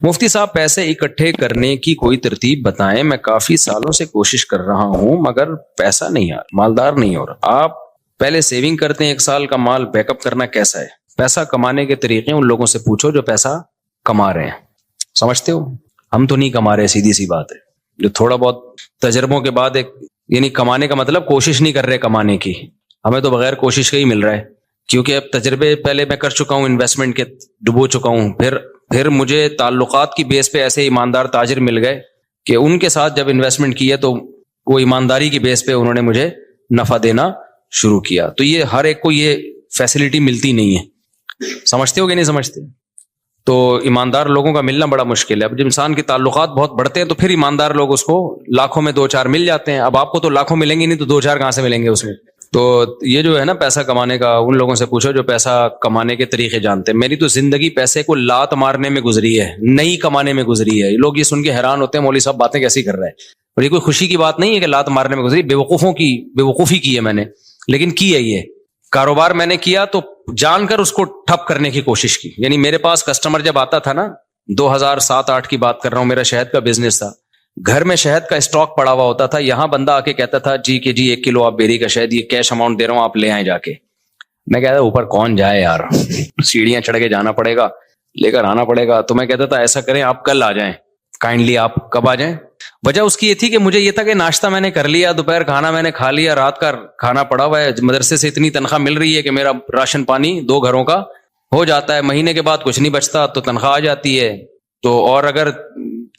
مفتی صاحب پیسے اکٹھے کرنے کی کوئی ترتیب بتائیں، میں کافی سالوں سے کوشش کر رہا ہوں مگر پیسہ نہیں آ رہا، مالدار نہیں ہو رہا۔ آپ پہلے سیونگ کرتے ہیں، 1 سال کا مال بیک اپ کرنا کیسا ہے؟ پیسہ کمانے کے طریقے ان لوگوں سے پوچھو جو پیسہ کما رہے ہیں، سمجھتے ہو؟ ہم تو نہیں کما رہے، سیدھی سی بات ہے۔ جو تھوڑا بہت تجربوں کے بعد یعنی کمانے کا مطلب کوشش نہیں کر رہے کمانے کی، ہمیں تو بغیر کوشش کے ہی مل رہا ہے، کیونکہ اب تجربے پہلے میں کر چکا ہوں، انویسٹمنٹ کے ڈبو چکا ہوں، پھر مجھے تعلقات کی بیس پہ ایسے ایماندار تاجر مل گئے کہ ان کے ساتھ جب انویسٹمنٹ کیا تو وہ ایمانداری کی بیس پہ انہوں نے مجھے نفع دینا شروع کیا۔ تو یہ ہر ایک کو یہ فیسلٹی ملتی نہیں ہے، سمجھتے ہو کہ نہیں سمجھتے؟ تو ایماندار لوگوں کا ملنا بڑا مشکل ہے۔ اب جب انسان کے تعلقات بہت بڑھتے ہیں تو پھر ایماندار لوگ اس کو لاکھوں میں 2-4 مل جاتے ہیں۔ اب آپ کو تو لاکھوں ملیں گے نہیں تو 2-4 کہاں سے ملیں گے اس میں؟ تو یہ جو ہے نا پیسہ کمانے کا، ان لوگوں سے پوچھو جو پیسہ کمانے کے طریقے جانتے ہیں۔ میری تو زندگی پیسے کو لات مارنے میں گزری ہے، نہیں کمانے میں گزری ہے۔ لوگ یہ سن کے حیران ہوتے ہیں مولوی صاحب باتیں کیسی کر رہے ہیں، اور یہ کوئی خوشی کی بات نہیں ہے کہ لات مارنے میں گزری، بیوقوفی کی ہے میں نے، لیکن کی ہے یہ کاروبار میں نے کیا تو جان کر اس کو ٹھپ کرنے کی کوشش کی۔ یعنی میرے پاس کسٹمر جب آتا تھا نا، 2007-8 کی بات کر رہا ہوں، میرا شہد کا بزنس تھا، گھر میں شہد کا اسٹاک پڑا ہوا ہوتا تھا، یہاں بندہ آ کے کہتا تھا جی 1 کلو آپ بیری کا شہد، یہ کیش اماؤنٹ دے رہا ہوں آپ لے آئیں جا کے۔ میں کہتا تھا اوپر کون جائے یار، سیڑھیاں چڑھ کے جانا پڑے گا، لے کر آنا پڑے گا۔ تو میں کہتا تھا ایسا کریں آپ کل آ جائیں، کائنڈلی آپ کب آ جائیں؟ وجہ اس کی یہ تھی کہ مجھے یہ تھا کہ ناشتہ میں نے کر لیا، دوپہر کھانا میں نے کھا لیا، رات کا کھانا پڑا ہوا ہے، مدرسے سے اتنی تنخواہ مل رہی ہے کہ میرا راشن پانی 2 گھروں کا ہو جاتا ہے، مہینے کے بعد کچھ نہیں بچتا تو تنخواہ آ جاتی ہے۔ تو اور اگر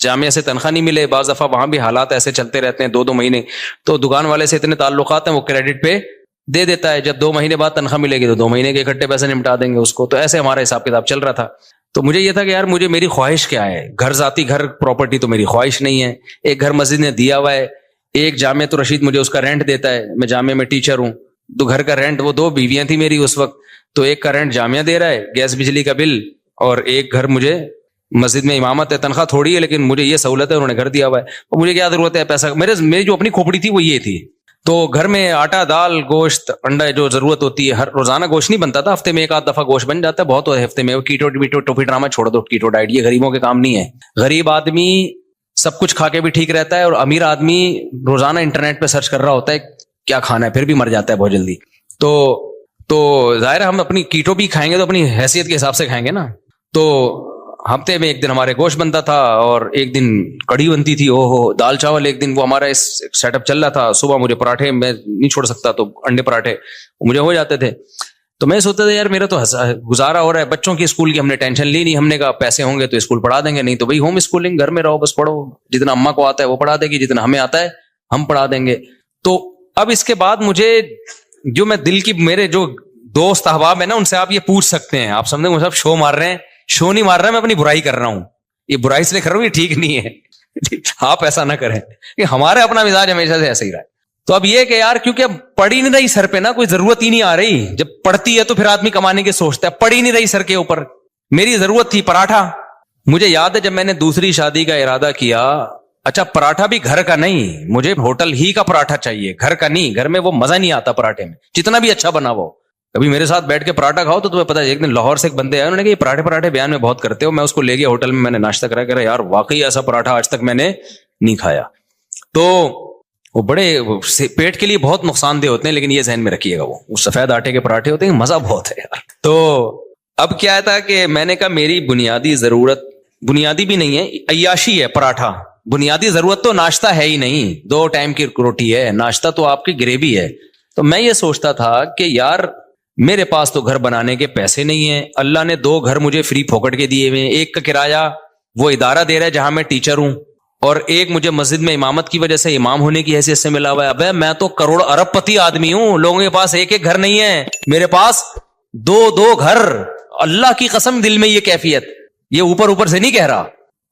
جامعہ سے تنخواہ نہیں ملے، بعض دفعہ وہاں بھی حالات ایسے چلتے رہتے ہیں 2-2 مہینے، تو دکان والے سے اتنے تعلقات ہیں وہ کریڈٹ پہ دے دیتا ہے، جب 2 مہینے بعد تنخواہ ملے گی تو 2 مہینے کے اکٹھے پیسے نمٹا دیں گے اس کو۔ تو ایسے ہمارا حساب کتاب چل رہا تھا۔ تو مجھے یہ تھا کہ یار میری خواہش کیا ہے، ذاتی گھر پراپرٹی تو میری خواہش نہیں ہے، ایک گھر مسجد نے دیا ہوا ہے، ایک جامعہ تو رشید مجھے اس کا رینٹ دیتا ہے، میں جامعہ میں ٹیچر ہوں، تو گھر کا رینٹ، وہ 2 بیویاں تھیں میری اس وقت، تو ایک کا رینٹ جامعہ دے رہا ہے، گیس بجلی کا بل، اور ایک گھر مجھے مسجد میں امامت ہے، تنخواہ تھوڑی ہے لیکن مجھے یہ سہولت ہے، انہوں نے گھر دیا ہوا ہے، اور مجھے کیا ضرورت ہے پیسہ، میری جو اپنی کھوپڑی تھی وہ یہ تھی۔ تو گھر میں آٹا، دال، گوشت، انڈا جو ضرورت ہوتی ہے، ہر روزانہ گوشت نہیں بنتا تھا، ہفتے میں 1 آدھ دفعہ گوشت بن جاتا ہے، بہت ہفتے میں۔ کیٹو ٹوپی ڈرامہ چھوڑ دو، کیٹو ڈائٹ یہ غریبوں کے کام نہیں ہے۔ غریب آدمی سب کچھ کھا کے بھی ٹھیک رہتا ہے، اور امیر آدمی روزانہ انٹرنیٹ پہ سرچ کر رہا ہوتا ہے کیا کھانا ہے، پھر بھی مر جاتا ہے بہت جلدی۔ تو ظاہر ہے ہم اپنی کیٹو بھی کھائیں گے تو اپنی حیثیت کے حساب سے کھائیں گے نا۔ تو ہفتے میں 1 دن ہمارے گوشت بنتا تھا، اور 1 دن کڑھی بنتی تھی، دال چاول 1 دن، وہ ہمارا اس سیٹ اپ چل رہا تھا۔ صبح مجھے پراٹھے، میں نہیں چھوڑ سکتا تو انڈے پراٹھے مجھے ہو جاتے تھے۔ تو میں سوچتا تھا یار میرا تو گزارا ہو رہا ہے، بچوں کی اسکول کی ہم نے ٹینشن لی نہیں، ہم نے کہا پیسے ہوں گے تو اسکول پڑھا دیں گے، نہیں تو بھائی ہوم اسکولنگ، گھر میں رہو بس پڑھو، جتنا اماں کو آتا ہے وہ پڑھا دے گی، جتنا ہمیں آتا ہے ہم پڑھا دیں گے۔ تو اب اس کے بعد مجھے جو میں دل کی، میرے جو دوست احباب ہیں نا، ان سے آپ یہ پوچھ سکتے ہیں، آپ سمجھیں صاحب شو مار رہے ہیں، شو نہیں مار رہا، میں اپنی برائی کر رہا ہوں، یہ برائی اس لیے کر رہا ہوں، یہ ٹھیک نہیں ہے، آپ ایسا نہ کریں کہ ہمارا اپنا مزاج ہمیشہ سے ایسا ہی رہا ہے۔ تو اب یہ کہ یار کیونکہ اب پڑ ہی نہیں رہی سر پہ نا، کوئی ضرورت ہی نہیں آ رہی، جب پڑتی ہے تو پھر آدمی کمانے کے سوچتا ہے، پڑ ہی نہیں رہی سر کے اوپر۔ میری ضرورت تھی پراٹھا، مجھے یاد ہے جب میں نے دوسری شادی کا ارادہ کیا، اچھا پراٹھا بھی گھر کا نہیں، مجھے ہوٹل ہی کا پراٹھا چاہیے، گھر کا نہیں، گھر میں وہ مزہ نہیں آتا پراٹھے میں، جتنا بھی اچھا بنا وہ۔ کبھی میرے ساتھ بیٹھ کے پراٹھا کھاؤ تو تمہیں پتا ہے، ایک دن لاہور سے ایک بندے آئے، انہوں نے کہا یہ پراٹھے بیان میں بہت کرتے ہو، میں اس کو لے گیا ہوٹل میں، میں نے ناشتہ کرا، کہہ رہا یار واقعی ایسا پراٹھا آج تک میں نے نہیں کھایا۔ تو وہ بڑے پیٹ کے لیے بہت نقصان دہ ہوتے ہیں، لیکن یہ ذہن میں رکھیے گا، وہ سفید آٹے کے پراٹھے ہوتے ہیں، مزہ بہت ہے یار۔ تو اب کیا تھا کہ میں نے کہا میری بنیادی ضرورت، بنیادی بھی نہیں ہے، عیاشی ہے پراٹھا، بنیادی ضرورت تو ناشتہ ہے ہی نہیں، 2 ٹائم کی روٹی ہے، ناشتہ تو آپ کی گریوی ہے۔ تو میں یہ سوچتا تھا کہ یار میرے پاس تو گھر بنانے کے پیسے نہیں ہیں، اللہ نے 2 گھر مجھے فری پھوکٹ کے دیے ہوئے ہیں، ایک کا کرایہ وہ ادارہ دے رہا ہے جہاں میں ٹیچر ہوں، اور ایک مجھے مسجد میں امامت کی وجہ سے امام ہونے کی حیثیت سے ملا ہوا ہے۔ ابے میں تو کروڑ ارب پتی آدمی ہوں، لوگوں کے پاس 1 گھر نہیں ہے، میرے پاس 2 گھر، اللہ کی قسم دل میں یہ کیفیت، یہ اوپر سے نہیں کہہ رہا۔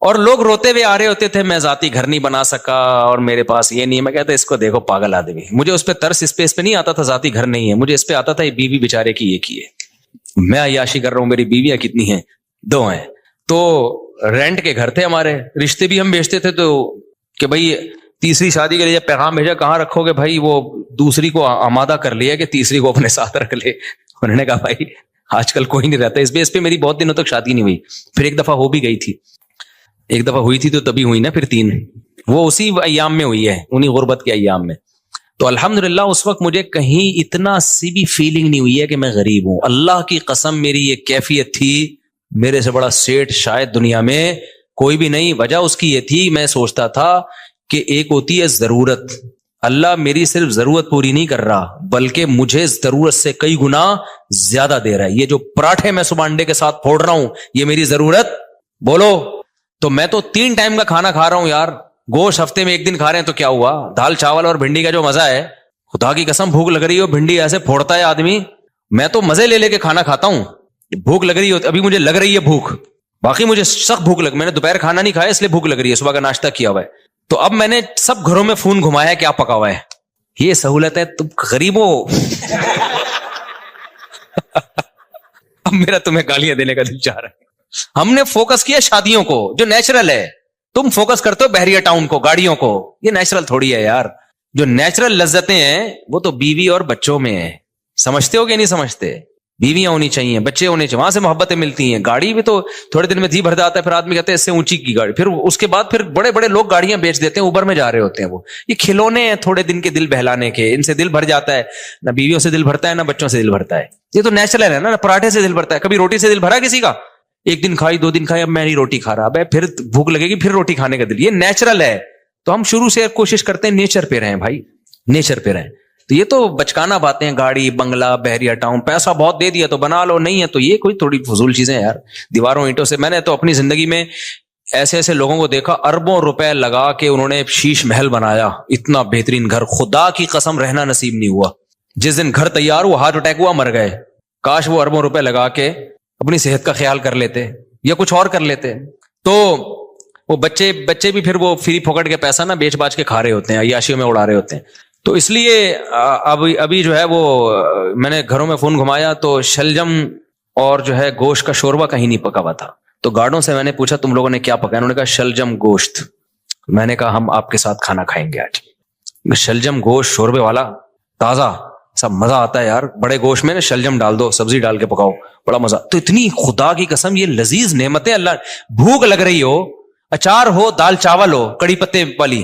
اور لوگ روتے ہوئے آ رہے ہوتے تھے میں ذاتی گھر نہیں بنا سکا اور میرے پاس یہ نہیں ہے، میں کہتا اس کو دیکھو پاگل آدمی، مجھے اس پہ ترس اس پہ نہیں آتا تھا ذاتی گھر نہیں ہے، مجھے اس پہ آتا تھا یہ بیوی بیچارے کی ایک ہی ہے، میں عیاشی کر رہا ہوں، میری بیویاں کتنی ہیں، 2 ہیں۔ تو رینٹ کے گھر تھے ہمارے، رشتے بھی ہم بیچتے تھے، تو کہ بھائی تیسری شادی کے لیے جب پیغام بھیجا کہاں رکھو گے بھائی، وہ دوسری کو آمادہ کر لیا کہ تیسری کو اپنے ساتھ رکھ لے، انہوں نے کہا بھائی آج کل کوئی نہیں رہتا اس پہ میری بہت دنوں تک شادی نہیں ہوئی، پھر ایک دفعہ ہو بھی گئی تھی۔ ایک دفعہ ہوئی تھی تو تبھی ہوئی نا پھر 3, وہ اسی ایام میں ہوئی ہے, انہی غربت کے ایام میں. تو الحمدللہ اس وقت مجھے کہیں اتنا سی بھی فیلنگ نہیں ہوئی ہے کہ میں غریب ہوں. اللہ کی قسم میری یہ کیفیت تھی, میرے سے بڑا سیٹ شاید دنیا میں کوئی بھی نہیں. وجہ اس کی یہ تھی, میں سوچتا تھا کہ ایک ہوتی ہے ضرورت, اللہ میری صرف ضرورت پوری نہیں کر رہا بلکہ مجھے ضرورت سے کئی گنا زیادہ دے رہا ہے. یہ جو پراٹھے میں صبح انڈے کے ساتھ پھوڑ رہا ہوں یہ میری ضرورت بولو. تو میں تو 3 ٹائم کا کھانا کھا رہا ہوں یار. گوشت ہفتے میں 1 دن کھا رہے ہیں تو کیا ہوا, دال چاول اور بھنڈی کا جو مزہ ہے, خدا کی قسم بھوک لگ رہی ہو, بھنڈی ایسے پھوڑتا ہے آدمی, میں تو مزے لے لے کے کھانا کھاتا ہوں. بھوک لگ رہی ہو, ابھی مجھے لگ رہی ہے بھوک, باقی مجھے سخت بھوک میں نے دوپہر کھانا نہیں کھایا اس لیے بھوک لگ رہی ہے, صبح کا ناشتہ کیا ہوا ہے. تو اب میں نے سب گھروں میں فون گھمایا ہے کیا پکا ہوا ہے. یہ سہولت ہے, تم غریبوں اب میرا تمہیں گالیاں دینے کا دل چاہ رہا ہے. ہم نے فوکس کیا شادیوں کو جو نیچرل ہے, تم فوکس کرتے ہو بحریہ ٹاؤن کو, گاڑیوں کو. یہ نیچرل تھوڑی ہے یار. جو نیچرل لذتیں ہیں وہ تو بیوی اور بچوں میں ہیں. سمجھتے ہو کہ نہیں سمجھتے؟ بیویاں ہونی چاہیے, بچے ہونے چاہیے, وہاں سے محبتیں ملتی ہیں. گاڑی بھی تو تھوڑے دن میں دھی بھر جاتا ہے, پھر آدمی کہتے ہیں اس سے اونچی کی گاڑی, پھر اس کے بعد پھر بڑے بڑے لوگ گاڑیاں بیچ دیتے ہیں, اوبر میں جا رہے ہوتے ہیں. وہ یہ کھلونے ہیں تھوڑے دن کے دل بہلانے کے, ان سے دل بھر جاتا ہے. نہ بیویوں سے دل بھرتا ہے نہ بچوں سے دل بھرتا ہے. یہ تو نیچرل ہے نا. پراٹھے سے دل بھرتا ہے, کبھی روٹی سے دل بھرا کسی کا؟ 1 دن کھائی 2 دن کھائی, اب میں نہیں روٹی کھا رہا, اب پھر بھوک لگے گی پھر روٹی کھانے کا دل. یہ نیچرل ہے. تو ہم شروع سے کوشش کرتے ہیں نیچر پہ رہیں بھائی, نیچر پہ رہیں. تو یہ تو بچکانا باتیں, گاڑی بنگلہ بحریہ ٹاؤن, پیسہ بہت دے دیا تو بنا لو, نہیں ہے تو یہ کوئی تھوڑی فضول چیزیں یار. دیواروں اینٹوں سے, میں نے تو اپنی زندگی میں ایسے ایسے لوگوں کو دیکھا اربوں روپے لگا کے انہوں نے شیش محل بنایا, اتنا بہترین گھر, خدا کی قسم رہنا نصیب نہیں ہوا. جس دن گھر تیار ہوا ہارٹ اٹیک ہوا, مر گئے. کاش وہ اربوں روپے لگا کے اپنی صحت کا خیال کر لیتے یا کچھ اور کر لیتے. تو وہ بچے بھی پھر وہ فری پھوکٹ کے پیسہ نا بیچ باچ کے کھا رہے ہوتے ہیں, عیاشیوں میں اڑا رہے ہوتے ہیں. تو اس لیے ابھی جو ہے وہ میں نے گھروں میں فون گھمایا تو شلجم اور جو ہے گوشت کا شوربہ کہیں نہیں پکا ہوا تھا. تو گارڈوں سے میں نے پوچھا تم لوگوں نے کیا پکایا, انہوں نے کہا شلجم گوشت. میں نے کہا ہم آپ کے ساتھ کھانا کھائیں گے آج. شلجم گوشت شوربے والا تازہ, سب مزہ آتا ہے یار. بڑے گوشت میں نا شلجم ڈال دو, سبزی ڈال کے پکاؤ, بڑا مزہ. تو اتنی خدا کی قسم یہ لذیذ نعمتیں اللہ. بھوک لگ رہی ہو, اچار ہو, دال چاول ہو, کڑی پتے والی,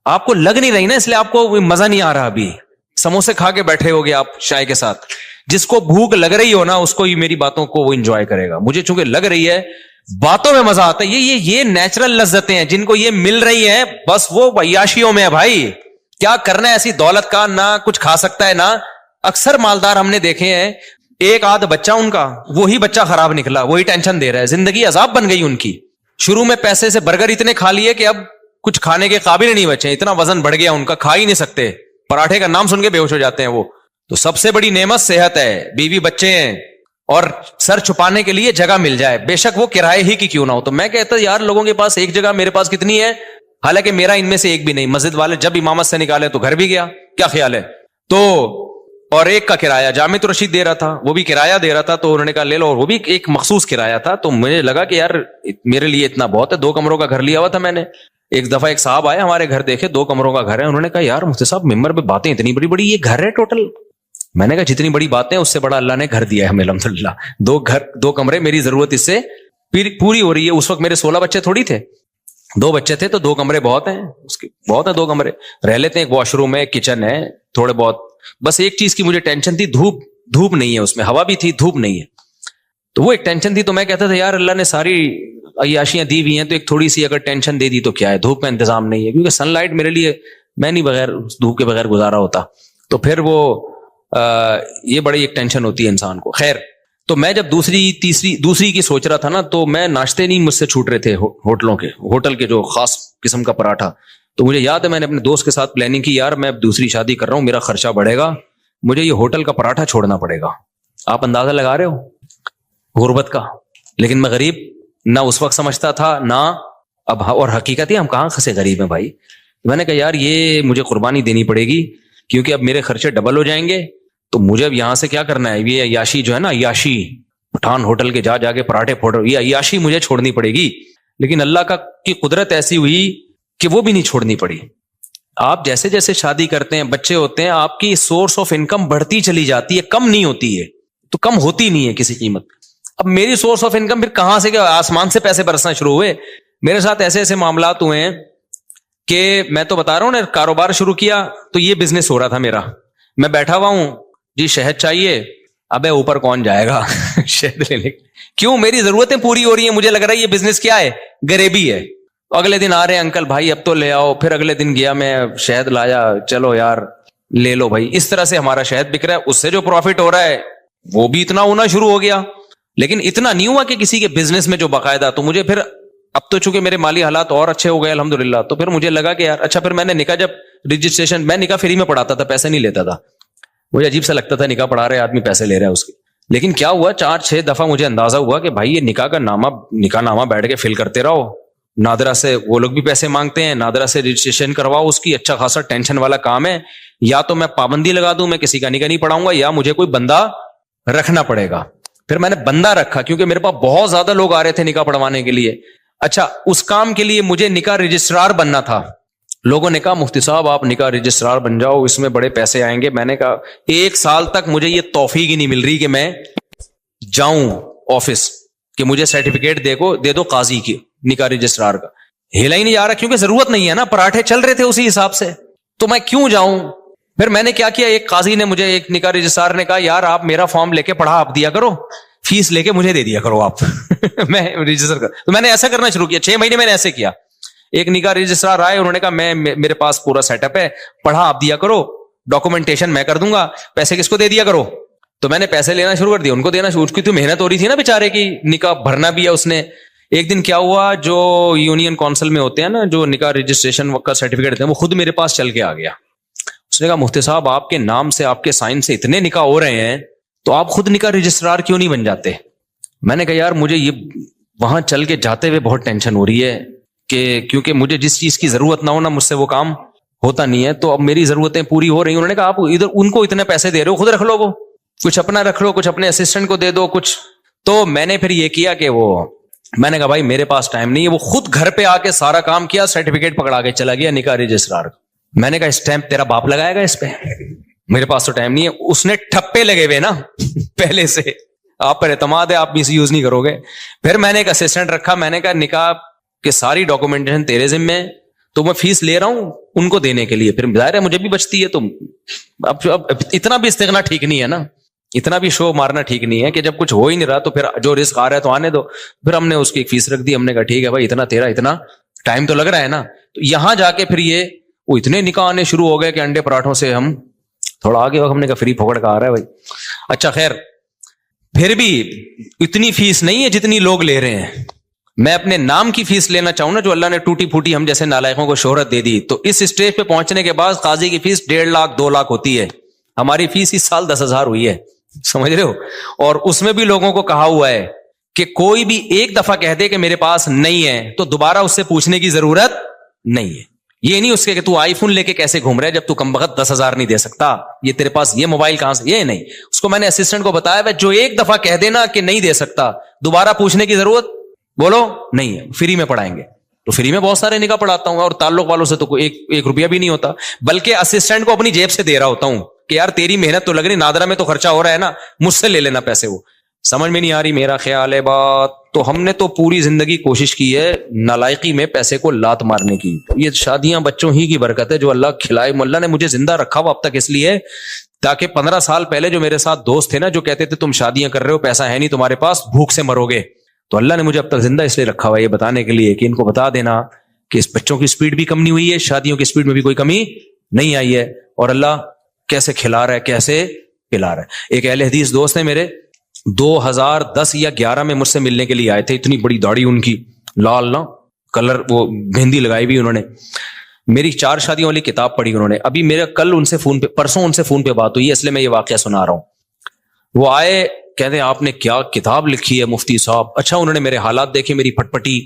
آپ کو لگ نہیں رہی نا, اس لیے آپ کو مزہ نہیں آ رہا. ابھی سموسے کھا کے بیٹھے ہوگے آپ چائے کے ساتھ. جس کو بھوک لگ رہی ہو نا اس کو یہ میری باتوں کو وہ انجوائے کرے گا. مجھے چونکہ لگ رہی ہے, باتوں میں مزہ آتا ہے. یہ نیچرل لذتیں ہیں جن کو یہ مل رہی ہیں, بس وہ عیاشیوں میں ہے بھائی. کیا کرنا ہے ایسی دولت کا, نہ کچھ کھا سکتا ہے نہ. اکثر مالدار ہم نے دیکھے ہیں, ایک آدھ بچہ ان کا, وہی بچہ خراب نکلا, وہی ٹینشن دے رہا ہے, زندگی عذاب بن گئی ان کی. شروع میں پیسے سے برگر اتنے کھا لیے کہ اب کچھ کھانے کے قابل نہیں بچے, اتنا وزن بڑھ گیا ان کا, کھا ہی نہیں سکتے. پراٹھے کا نام سن کے بے ہوش ہو جاتے ہیں وہ. تو سب سے بڑی نعمت صحت ہے, بیوی بچے ہیں, اور سر چھپانے کے لیے جگہ مل جائے, بے شک وہ کرائے ہی کی کیوں نہ ہو. تو میں کہتا یار لوگوں کے پاس ایک جگہ, میرے پاس کتنی ہے, حالانکہ میرا ان میں سے ایک بھی نہیں. مسجد والے جب امامت سے نکالے تو گھر بھی گیا, کیا خیال ہے. تو اور ایک کا کرایہ جامع رشید دے رہا تھا, وہ بھی کرایہ دے رہا تھا, تو انہوں نے کہا لے لو, اور وہ بھی ایک مخصوص کرایہ تھا. تو مجھے لگا کہ یار میرے لیے اتنا بہت ہے. 2 کمروں کا گھر لیا ہوا تھا میں نے. ایک دفعہ ایک صاحب آئے ہمارے گھر, دیکھے 2 کمروں کا گھر ہے, انہوں نے کہا یار مفتی صاحب ممبر پہ باتیں اتنی بڑی بڑی, یہ گھر ہے ٹوٹل؟ میں نے کہا جتنی بڑی باتیں اس سے بڑا اللہ نے گھر دیا ہے ہمیں الحمدللہ. 2 کمرے, میری ضرورت اس سے پوری ہو رہی ہے. اس وقت میرے 16 بچے تھوڑی تھے, 2 بچے تھے, تو 2 کمرے بہت ہیں, اس کے بہت ہیں 2 کمرے, رہ لیتے ہیں. ایک واش روم ہے, ایک کچن ہے, تھوڑے بہت. بس ایک چیز کی مجھے ٹینشن تھی, دھوپ نہیں ہے اس میں, ہوا بھی تھی, دھوپ نہیں ہے. تو وہ ایک ٹینشن تھی. تو میں کہتا تھا یار اللہ نے ساری عیاشیاں دی ہوئی ہیں, تو ایک تھوڑی سی اگر ٹینشن دے دی تو کیا ہے, دھوپ کا انتظام نہیں ہے, کیونکہ سن لائٹ میرے لیے, میں نہیں بغیر دھوپ کے بغیر گزارا ہوتا. تو پھر وہ یہ بڑی ایک ٹینشن ہوتی ہے انسان کو. خیر, تو میں جب دوسری کی سوچ رہا تھا نا, تو میں ناشتے نہیں مجھ سے چھوٹ رہے تھے ہوٹل کے جو خاص قسم کا پراٹھا. تو مجھے یاد ہے میں نے اپنے دوست کے ساتھ پلاننگ کی, یار میں اب دوسری شادی کر رہا ہوں, میرا خرچہ بڑھے گا, مجھے یہ ہوٹل کا پراٹھا چھوڑنا پڑے گا. آپ اندازہ لگا رہے ہو غربت کا. لیکن میں غریب نہ اس وقت سمجھتا تھا نہ اب, اور حقیقت ہے ہم کہاں خسے غریب ہیں بھائی. میں نے کہا یار یہ مجھے قربانی دینی پڑے گی, کیونکہ اب میرے خرچے ڈبل ہو جائیں گے. تو مجھے اب یہاں سے کیا کرنا ہے, یہ عیاشی جو ہے نا, عیاشی پٹھان ہوٹل کے جا کے پراٹھے پھوڑ, یہ عیاشی مجھے چھوڑنی پڑے گی. لیکن اللہ کی قدرت ایسی ہوئی کہ وہ بھی نہیں چھوڑنی پڑی. آپ جیسے جیسے شادی کرتے ہیں, بچے ہوتے ہیں, آپ کی سورس آف انکم بڑھتی چلی جاتی ہے, کم نہیں ہوتی ہے. تو کم ہوتی نہیں ہے کسی قیمت. اب میری سورس آف انکم پھر کہاں سے, کہ آسمان سے پیسے برسنا شروع ہوئے. میرے ساتھ ایسے ایسے معاملات ہوئے ہیں کہ میں تو بتا رہا ہوں نا, کاروبار شروع کیا تو یہ بزنس ہو رہا تھا میرا, میں بیٹھا ہوا ہوں جی شہد چاہیے, ابے اوپر کون جائے گا شہد لینے, کیوں, میری ضرورتیں پوری ہو رہی ہیں, مجھے لگ رہا ہے یہ بزنس کیا ہے, غریبی ہے. تو اگلے دن آ رہے ہیں انکل بھائی اب تو لے آؤ, پھر اگلے دن گیا میں شہد لایا, چلو یار لے لو بھائی. اس طرح سے ہمارا شہد بک رہا ہے, اس سے جو پروفٹ ہو رہا ہے وہ بھی اتنا ہونا شروع ہو گیا, لیکن اتنا نہیں ہوا کہ کسی کے بزنس میں جو باقاعدہ. تو مجھے پھر اب تو چونکہ میرے مالی حالات اور اچھے ہو گئے الحمدللہ, تو پھر مجھے لگا کہ یار اچھا, پھر میں نے نکاح جب رجسٹریشن, میں نکاح فری میں پڑھاتا تھا, پیسے نہیں لیتا تھا, مجھے عجیب سا لگتا تھا نکاح پڑھا رہے آدمی پیسے لے رہا ہے اس کے. لیکن کیا ہوا 4-6 دفعہ مجھے اندازہ ہوا کہ بھائی یہ نکاح کا نامہ, نکاح نامہ بیٹھ کے فل کرتے رہو, نادرا سے وہ لوگ بھی پیسے مانگتے ہیں, نادرا سے رجسٹریشن کرواؤ اس کی, اچھا خاصا ٹینشن والا کام ہے. یا تو میں پابندی لگا دوں, میں کسی کا نکاح نہیں پڑھاؤں گا, یا مجھے کوئی بندہ رکھنا پڑے گا. پھر میں نے بندہ رکھا کیونکہ میرے پاس بہت زیادہ لوگ آ رہے تھے نکاح پڑھوانے کے لیے. اچھا اس کام کے لیے مجھے نکاح رجسٹرار بننا تھا. لوگوں نے کہا مفتی صاحب آپ نکاح رجسٹرار بن جاؤ, اس میں بڑے پیسے آئیں گے. میں نے کہا 1 سال تک مجھے یہ توفیق ہی نہیں مل رہی کہ میں جاؤں آفس کہ مجھے سرٹیفکیٹ دے دو قاضی کی نکاح رجسٹرار کا. ہلا ہی نہیں جا رہا کیونکہ ضرورت نہیں ہے نا, پراٹھے چل رہے تھے اسی حساب سے, تو میں کیوں جاؤں. پھر میں نے کیا کیا, ایک قاضی نے مجھے, ایک نکاح رجسٹرار نے کہا یار آپ میرا فارم لے کے پڑھا آپ دیا کرو, فیس لے کے مجھے دے دیا کرو آپ میں رجسٹر کر. تو میں نے ایسا کرنا شروع کیا, 6 مہینے میں نے ایسے کیا. ایک نکاح رجسٹرار آئے, انہوں نے کہا میرے پاس پورا سیٹ اپ ہے, پڑھا آپ دیا کرو, ڈاکومنٹیشن میں کر دوں گا, پیسے کس کو دے دیا کرو. تو میں نے پیسے لینا شروع کر دیا, ان کو دینا شروع کی. تو محنت ہو رہی تھی نا بیچارے کی, نکاح بھرنا بھی ہے اس نے. ایک دن کیا ہوا, جو یونین کونسل میں ہوتے ہیں نا جو نکاح رجسٹریشن کا سرٹیفکیٹ دیتے ہیں, وہ خود میرے پاس چل کے آ گیا. اس نے کہا مفتی صاحب آپ کے نام سے, آپ کے سائن سے اتنے نکاح ہو رہے ہیں, تو آپ خود نکاح رجسٹرار کیوں نہیں بن جاتے. میں نے کہا یار مجھے یہ وہاں چل کے جاتے ہوئے بہت ٹینشن ہو رہی ہے کہ کیونکہ مجھے جس چیز کی ضرورت نہ ہونا مجھ سے وہ کام ہوتا نہیں ہے, تو اب میری ضرورتیں پوری ہو رہی ہیں. انہوں نے کہا آپ ادھر ان کو اتنے پیسے دے رہے ہو, خود رکھ لو, وہ کچھ اپنا رکھ لو, کچھ اپنے اسسٹنٹ کو دے دو کچھ. تو میں نے پھر یہ کیا کہ میں نے کہا بھائی میرے پاس ٹائم نہیں ہے. وہ خود گھر پہ آ کے سارا کام کیا, سرٹیفکیٹ پکڑا کے چلا گیا نکاح رجسٹرار. میں نے کہا اسٹیمپ تیرا باپ لگائے گا اس پہ, میرے پاس تو ٹائم نہیں ہے. اس نے ٹھپے لگے ہوئے نا پہلے سے, آپ پر اعتماد ہے, آپ مس یوز نہیں کرو گے. پھر میں نے ایک اسسٹنٹ رکھا, میں نے کہا نکاح کے ساری ڈاکومنٹیشن تیرے ذمہ ہے, تو میں فیس لے رہا ہوں ان کو دینے کے لیے, پھر ظاہر ہے مجھے بھی بچتی ہے. تو اب اتنا بھی استغنا ٹھیک نہیں ہے نا, اتنا بھی شو مارنا ٹھیک نہیں ہے کہ جب کچھ ہو ہی نہیں رہا تو پھر جو رزق آ رہا ہے تو آنے دو. پھر ہم نے اس کی ایک فیس رکھ دی, ہم نے کہا ٹھیک ہے بھائی اتنا تیرا, اتنا ٹائم تو لگ رہا ہے نا. تو یہاں جا کے پھر یہ وہ اتنے نکاح آنے شروع ہو گئے کہ انڈے پراٹھوں سے ہم تھوڑا آگے ہم نے کہا فری پھوکڑ کا آ رہا ہے بھائی. اچھا خیر, پھر بھی اتنی فیس نہیں ہے جتنی لوگ لے رہے ہیں. میں اپنے نام کی فیس لینا چاہوں نا, جو اللہ نے ٹوٹی پھوٹی ہم جیسے نالائقوں کو شہرت دے دی, تو اس اسٹیج پہ پہنچنے کے بعد قاضی کی فیس 1.5 لاکھ 2 لاکھ ہوتی ہے. ہماری فیس اس سال 10,000 ہوئی ہے, سمجھ رہے ہو. اور اس میں بھی لوگوں کو کہا ہوا ہے کہ کوئی بھی ایک دفعہ کہہ دے کہ میرے پاس نہیں ہے تو دوبارہ اس سے پوچھنے کی ضرورت نہیں ہے. یہ نہیں اس کے کہ تو آئی فون لے کے کیسے گھوم رہا ہے جب تو کم وقت 10,000 نہیں دے سکتا, یہ تیرے پاس یہ موبائل کہاں سے, یہ نہیں. اس کو میں نے اسسٹنٹ کو بتایا جو ایک دفعہ کہہ دینا کہ نہیں دے سکتا, دوبارہ پوچھنے کی ضرورت بولو نہیں ہے, فری میں پڑھائیں گے. تو فری میں بہت سارے نکاح پڑھاتا ہوں, اور تعلق والوں سے تو ایک روپیہ بھی نہیں ہوتا, بلکہ اسسٹنٹ کو اپنی جیب سے دے رہا ہوتا ہوں کہ یار تیری محنت تو لگ رہی, نادرا میں تو خرچہ ہو رہا ہے نا, مجھ سے لے لینا پیسے. وہ سمجھ میں نہیں آ رہی میرا خیال ہے بات. تو ہم نے تو پوری زندگی کوشش کی ہے نالائقی میں پیسے کو لات مارنے کی. یہ شادیاں بچوں ہی کی برکت ہے جو اللہ کھلائے. اللہ نے مجھے زندہ رکھا ہوا اب تک اس لیے تاکہ 15 سال پہلے جو میرے ساتھ دوست تھے نا, جو کہتے تھے تم شادیاں کر رہے ہو, پیسہ ہے نہیں تمہارے پاس, بھوک سے مرو گے, تو اللہ نے مجھے اب تک زندہ اس لیے رکھا ہوا ہے یہ بتانے کے لیے کہ ان کو بتا دینا کہ اس بچوں کی سپیڈ بھی کم نہیں ہوئی ہے, شادیوں کی سپیڈ میں بھی کوئی کمی نہیں آئی ہے, اور اللہ کیسے کھلا رہا ہے, کیسے پلا رہا ہے. ایک اہل حدیث دوست نے میرے 2010 یا 11 میں مجھ سے ملنے کے لیے آئے تھے. اتنی بڑی داڑھی ان کی, لال نا کلر, وہ مہندی لگائی بھی انہوں نے. میری 4 شادیوں والی کتاب پڑھی انہوں نے. ابھی میرا کل ان سے فون پہ, پرسوں ان سے فون پہ بات ہوئی ہے, اس لیے میں یہ واقعہ سنا رہا ہوں. وہ آئے, کہتے ہیں آپ نے کیا کتاب لکھی ہے مفتی صاحب. اچھا انہوں نے میرے حالات دیکھے, میری پھٹ پٹی,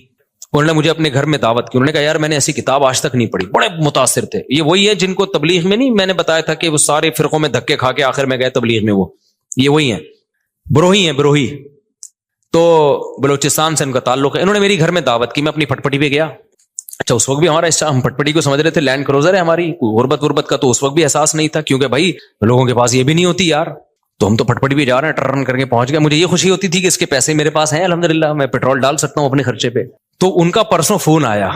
انہوں نے مجھے اپنے گھر میں دعوت کی. انہوں نے کہا یار میں نے ایسی کتاب آج تک نہیں پڑھی. بڑے متاثر تھے. یہ وہی ہے جن کو تبلیغ میں نہیں میں نے بتایا تھا کہ وہ سارے فرقوں میں دھکے کھا کے آخر میں گئے تبلیغ میں, وہ یہ وہی ہیں, بروہی ہیں, بروہی. تو بلوچستان سے ان کا تعلق ہے. انہوں نے میری گھر میں دعوت کی, میں اپنی پھٹ پٹی پہ گیا. اچھا اس وقت بھی ہمارا ہم پھٹ پٹی کو سمجھ رہے تھے لینڈ کروزر ہے ہماری, غربت کا تو اس وقت بھی احساس نہیں تھا, کیونکہ بھائی لوگوں کے پاس یہ بھی نہیں ہوتی یار. تو ہم تو پھٹ پٹی بھی جا رہے ہیں, ٹرن کر کے پہنچ گئے. مجھے یہ خوشی ہوتی تھی کہ اس کے پیسے میرے پاس ہیں الحمدللہ, میں پیٹرول ڈال سکتا ہوں اپنے خرچے پہ. تو ان کا پرسوں فون آیا,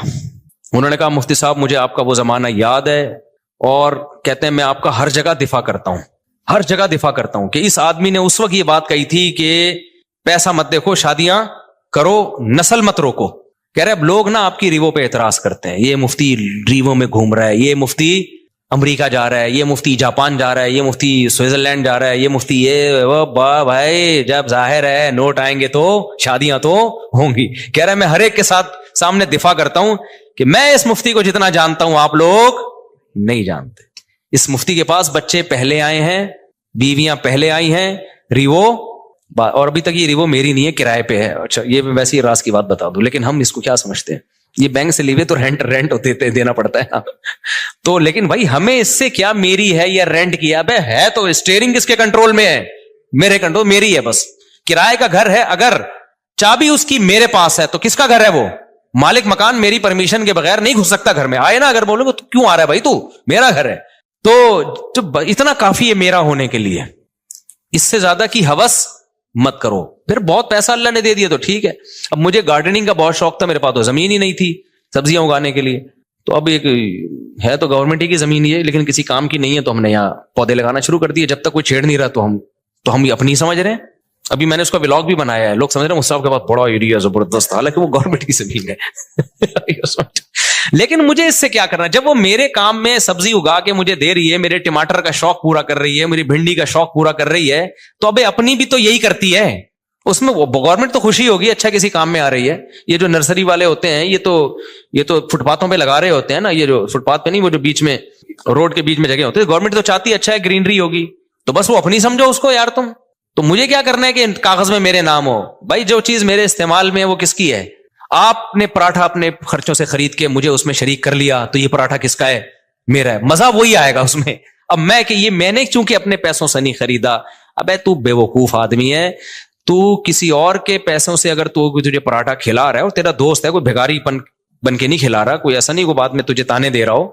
انہوں نے کہا مفتی صاحب مجھے آپ کا وہ زمانہ یاد ہے, اور کہتے ہیں میں آپ کا ہر جگہ دفاع کرتا ہوں, ہر جگہ دفاع کرتا ہوں کہ اس آدمی نے اس وقت یہ بات کہی تھی کہ پیسہ مت دیکھو, شادیاں کرو, نسل مت روکو. کہہ رہے اب لوگ نا آپ کی ریووں پہ اعتراض کرتے ہیں, یہ مفتی ریووں میں گھوم رہا ہے, یہ مفتی امریکہ جا رہا ہے, یہ مفتی جاپان جا رہا ہے, یہ مفتی سوئٹزرلینڈ جا رہا ہے, یہ مفتی یہ وہ بھائی جب ظاہر ہے نوٹ آئیں گے تو شادیاں تو ہوں گی. کہہ رہا ہے میں ہر ایک کے ساتھ سامنے دفاع کرتا ہوں کہ میں اس مفتی کو جتنا جانتا ہوں آپ لوگ نہیں جانتے. اس مفتی کے پاس بچے پہلے آئے ہیں, بیویاں پہلے آئی ہیں, ریوو, اور ابھی تک یہ ریوو میری نہیں ہے, کرائے پہ ہے. اچھا یہ ویسے ہی راز کی بات بتا دوں, لیکن ہم اس کو کیا سمجھتے ہیں, یہ بینک سے لیوے تو رینٹ ہوتے دینا پڑتا ہے تو لیکن بھائی ہمیں اس سے کیا, میری ہے یا رینٹ کیا بے ہے, تو اسٹیئرنگ کس کے کنٹرول میں ہے, میرے کنٹرول, میری ہے بس. کرائے کا گھر ہے, اگر چابی اس کی میرے پاس ہے تو کس کا گھر ہے وہ, مالک مکان میری پرمیشن کے بغیر نہیں گھس سکتا گھر میں. آئے نا اگر بولو تو کیوں آ رہا ہے بھائی, تو میرا گھر ہے, تو اتنا کافی ہے میرا ہونے کے لیے, اس سے زیادہ کی ہوس مت کرو. پھر بہت پیسہ اللہ نے دے دیا تو ٹھیک ہے. اب مجھے گارڈننگ کا بہت شوق تھا, میرے پاس تو زمین ہی نہیں تھی سبزیاں اگانے کے لیے, تو اب ایک ہے تو گورنمنٹ ہی کی زمین ہی ہے لیکن کسی کام کی نہیں ہے, تو ہم نے یہاں پودے لگانا شروع کر دیے. جب تک کوئی چھیڑ نہیں رہا تو ہم اپنی سمجھ رہے ہیں. ابھی میں نے اس کا ولاگ بھی بنایا ہے, لوگ سمجھ رہے ہیں مصطفیٰ کے پاس بڑا ایریا زبردست, حالانکہ وہ گورنمنٹ کی زمین ہے لیکن مجھے اس سے کیا کرنا, جب وہ میرے کام میں سبزی اگا کے مجھے دے رہی ہے, میرے ٹماٹر کا شوق پورا کر رہی ہے, میری بھنڈی کا شوق پورا کر رہی ہے, تو ابھی اپنی بھی تو یہی کرتی ہے, اس میں گورنمنٹ تو خوشی ہوگی, اچھا کسی کام میں آ رہی ہے. یہ جو نرسری والے ہوتے ہیں یہ تو فٹ پاتھوں پہ لگا رہے ہوتے ہیں نا, یہ جو فٹ پاتھ پہ نہیں, وہ جو بیچ میں روڈ کے بیچ میں جگہ ہوتی ہے, گورنمنٹ تو چاہتی ہے اچھا ہے گرینری ہوگی, تو بس وہ اپنی سمجھو اس کو یار تم, تو مجھے کیا کرنا ہے کہ کاغذ میں میرے نام ہو. بھائی جو چیز میرے استعمال میں ہے وہ کس کی ہے, آپ نے پراٹھا اپنے خرچوں سے خرید کے مجھے اس میں شریک کر لیا, تو یہ پراٹھا کس کا ہے, میرا ہے, مزہ وہی آئے گا اس میں. اب میں کہ یہ میں نے چونکہ اپنے پیسوں سے نہیں خریدا, ابے تو بے وقوف آدمی ہے, تو کسی اور کے پیسوں سے اگر تو تجھے پراٹھا کھلا رہا ہے اور تیرا دوست ہے, کوئی بھگاری بن کے نہیں کھلا رہا, کوئی ایسا نہیں کوئی بات میں تجھے تانے دے رہا ہو,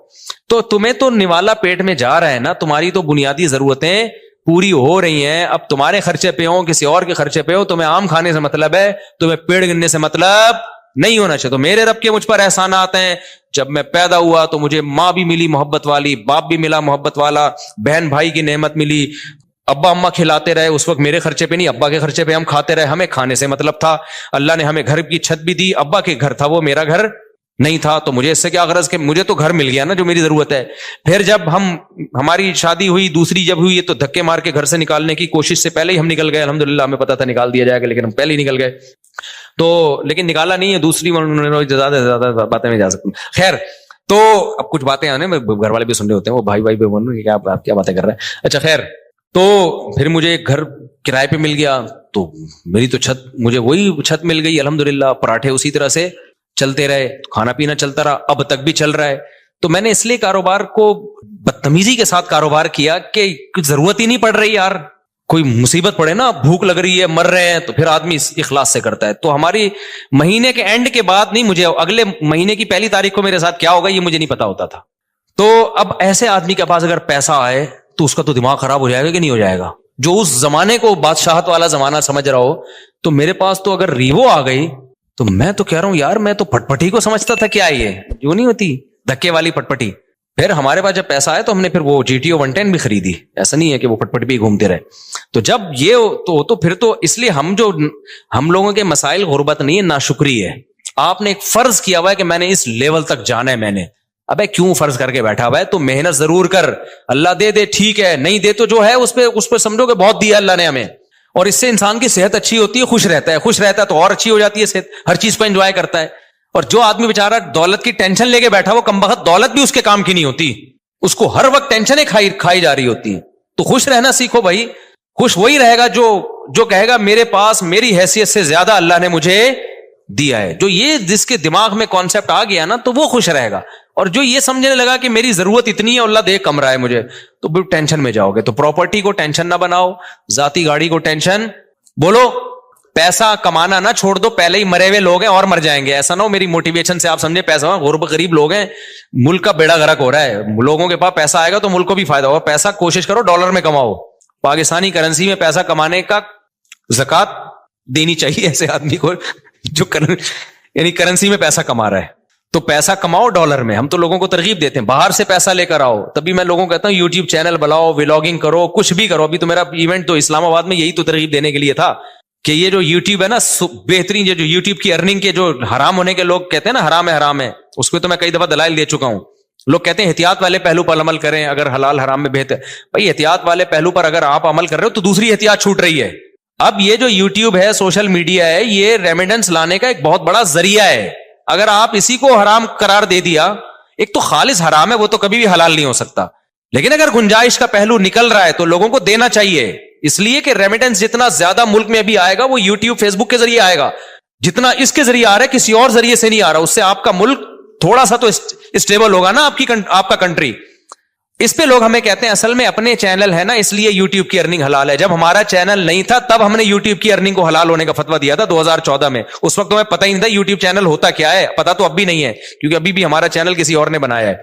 تو تمہیں تو نوالا پیٹ میں جا رہا ہے نا, تمہاری تو بنیادی ضرورتیں پوری ہو رہی ہیں. اب تمہارے خرچے پہ ہو, کسی اور کے خرچے پہ ہو, تمہیں آم کھانے سے مطلب ہے, تمہیں پیڑ گننے سے مطلب نہیں ہونا چاہیے. تو میرے رب کے مجھ پر احسانات ہیں, جب میں پیدا ہوا تو مجھے ماں بھی ملی محبت والی, باپ بھی ملا محبت والا, بہن بھائی کی نعمت ملی, ابا اماں کھلاتے رہے, اس وقت میرے خرچے پہ نہیں ابا کے خرچے پہ ہم کھاتے رہے, ہمیں کھانے سے مطلب تھا. اللہ نے ہمیں گھر کی چھت بھی دی, ابا کے گھر تھا وہ, میرا گھر نہیں تھا, تو مجھے اس سے کیا غرض کہ مجھے تو گھر مل گیا نا جو میری ضرورت ہے. پھر جب ہماری شادی ہوئی, دوسری جب ہوئی, تو دھکے مار کے گھر سے نکالنے کی کوشش سے پہلے ہی ہم نکل گئے, الحمدللہ ہمیں پتا تھا نکال دیا جائے گا لیکن ہم پہلے ہی نکل گئے, تو لیکن نکالا نہیں ہے, دوسری زیادہ سے زیادہ باتیں میں جا سکتا ہوں. خیر, تو اب کچھ باتیں آنے میں گھر والے بھی سن رہے ہوتے ہیں, وہ بھائی بھی بول رہے ہیں کہ آپ کیا باتیں کر رہے ہیں. اچھا خیر, تو پھر مجھے ایک گھر کرائے پہ مل گیا, تو میری تو چھت, مجھے وہی چھت مل گئی الحمدللہ, پراٹھے اسی طرح سے چلتے رہے, کھانا پینا چلتا رہا, اب تک بھی چل رہا ہے. تو میں نے اس لیے کاروبار کو بدتمیزی کے ساتھ کاروبار کیا کہ کچھ ضرورت ہی نہیں پڑ رہی یار, کوئی مصیبت پڑے نا, بھوک لگ رہی ہے, مر رہے ہیں, تو پھر آدمی اخلاص سے کرتا ہے. تو ہماری مہینے کے اینڈ کے بعد نہیں, مجھے اگلے مہینے کی پہلی تاریخ کو میرے ساتھ کیا ہوگا یہ مجھے نہیں پتا ہوتا تھا. تو اب ایسے آدمی کے پاس اگر پیسہ آئے تو اس کا تو دماغ خراب ہو جائے گا کہ نہیں ہو جائے گا, جو اس زمانے کو بادشاہت والا زمانہ سمجھ رہا ہو. تو میرے پاس تو اگر ریوو آ گئی تو میں تو کہہ رہا ہوں یار, میں تو پٹپٹی کو سمجھتا تھا کیا یہ جو نہیں ہوتی دھکے والی پٹپٹی. پھر ہمارے پاس جب پیسہ آیا تو ہم نے پھر وہ GTO 110 بھی خریدی, ایسا نہیں ہے کہ وہ پٹپٹی بھی گھومتے رہے. تو جب یہ تو پھر تو اس لیے ہم لوگوں کے مسائل غربت نہیں ہے, ناشکری ہے. آپ نے ایک فرض کیا ہوا ہے کہ میں نے اس لیول تک جانا ہے, میں نے, ابے کیوں فرض کر کے بیٹھا ہوا ہے, تو محنت ضرور کر, اللہ دے دے ٹھیک ہے, نہیں دے تو جو ہے اس پہ سمجھو کہ بہت دیا اللہ نے ہمیں, اور اس سے انسان کی صحت اچھی ہوتی ہے, خوش رہتا ہے تو اور اچھی ہو جاتی ہے صحت, ہر چیز کو انجوائے کرتا ہے. اور جو آدمی بیچارہ دولت کی ٹینشن لے کے بیٹھا, وہ کمبخت دولت بھی اس کے کام کی نہیں ہوتی, اس کو ہر وقت ٹینشنیں کھائی جا رہی ہوتی ہیں. تو خوش رہنا سیکھو بھائی, خوش وہی رہے گا جو کہے گا میرے پاس میری حیثیت سے زیادہ اللہ نے مجھے دیا ہے. جو یہ جس کے دماغ میں کانسیپٹ آ گیا نا, تو وہ خوش رہے گا. اور جو یہ سمجھنے لگا کہ میری ضرورت اتنی ہے, اللہ دے کم رہا ہے مجھے, تو پھر ٹینشن میں جاؤ گے. تو پراپرٹی کو ٹینشن نہ بناؤ, ذاتی گاڑی کو ٹینشن, بولو پیسہ کمانا نہ چھوڑ دو, پہلے ہی مرے ہوئے لوگ ہیں اور مر جائیں گے. ایسا نہ ہو میری موٹیویشن سے آپ سمجھے پیسہ غریب لوگ ہیں, ملک کا بیڑا غرق ہو رہا ہے, لوگوں کے پاس پیسہ آئے گا تو ملک کو بھی فائدہ ہوگا. پیسہ کوشش کرو ڈالر میں کماؤ, پاکستانی کرنسی میں پیسہ کمانے کا زکات دینی چاہیے ایسے آدمی کو جو یعنی کرنسی میں پیسہ کما رہا ہے. تو پیسہ کماؤ ڈالر میں. ہم تو لوگوں کو ترغیب دیتے ہیں باہر سے پیسہ لے کر آؤ. تبھی میں لوگوں کو کہتا ہوں یوٹیوب چینل بناؤ, ولاگنگ کرو, کچھ بھی کرو. ابھی تو میرا ایونٹ تو اسلام آباد میں یہی تو ترغیب دینے کے لیے تھا کہ یہ جو یوٹیوب ہے نا بہترین, جو یوٹیوب کی ارننگ کے جو حرام ہونے کے لوگ کہتے ہیں نا حرام ہے, اس کو تو میں کئی دفعہ دلائل دے چکا ہوں. لوگ کہتے ہیں احتیاط والے پہلو پر عمل کریں اگر حلال حرام میں بہتر. بھائی احتیاط والے پہلو پر اگر آپ عمل کر رہے ہو تو دوسری احتیاط چھوٹ رہی ہے. اب یہ جو یوٹیوب ہے, سوشل میڈیا ہے, یہ ریمیڈنس لانے کا ایک بہت بڑا ذریعہ ہے. اگر آپ اسی کو حرام قرار دے دیا, ایک تو خالص حرام ہے, وہ تو کبھی بھی حلال نہیں ہو سکتا, لیکن اگر گنجائش کا پہلو نکل رہا ہے تو لوگوں کو دینا چاہیے. اس لیے کہ ریمیڈنس جتنا زیادہ ملک میں ابھی آئے گا وہ یوٹیوب فیس بک کے ذریعے آئے گا. جتنا اس کے ذریعے آ رہا ہے کسی اور ذریعے سے نہیں آ رہا. اس سے آپ کا ملک تھوڑا سا تو اسٹیبل ہوگا نا, آپ کا کنٹری. اس پہ لوگ ہمیں کہتے ہیں اصل میں اپنے چینل ہے نا اس لیے یوٹیوب کی ارننگ حلال ہے. جب ہمارا چینل نہیں تھا تب ہم نے یوٹیوب کی ارننگ کو حلال ہونے کا فتویٰ دیا تھا 2014 میں. اس وقت ہمیں پتہ ہی نہیں تھا یوٹیوب چینل ہوتا کیا ہے. پتا تو اب بھی نہیں ہے کیونکہ ابھی بھی ہمارا چینل کسی اور نے بنایا ہے,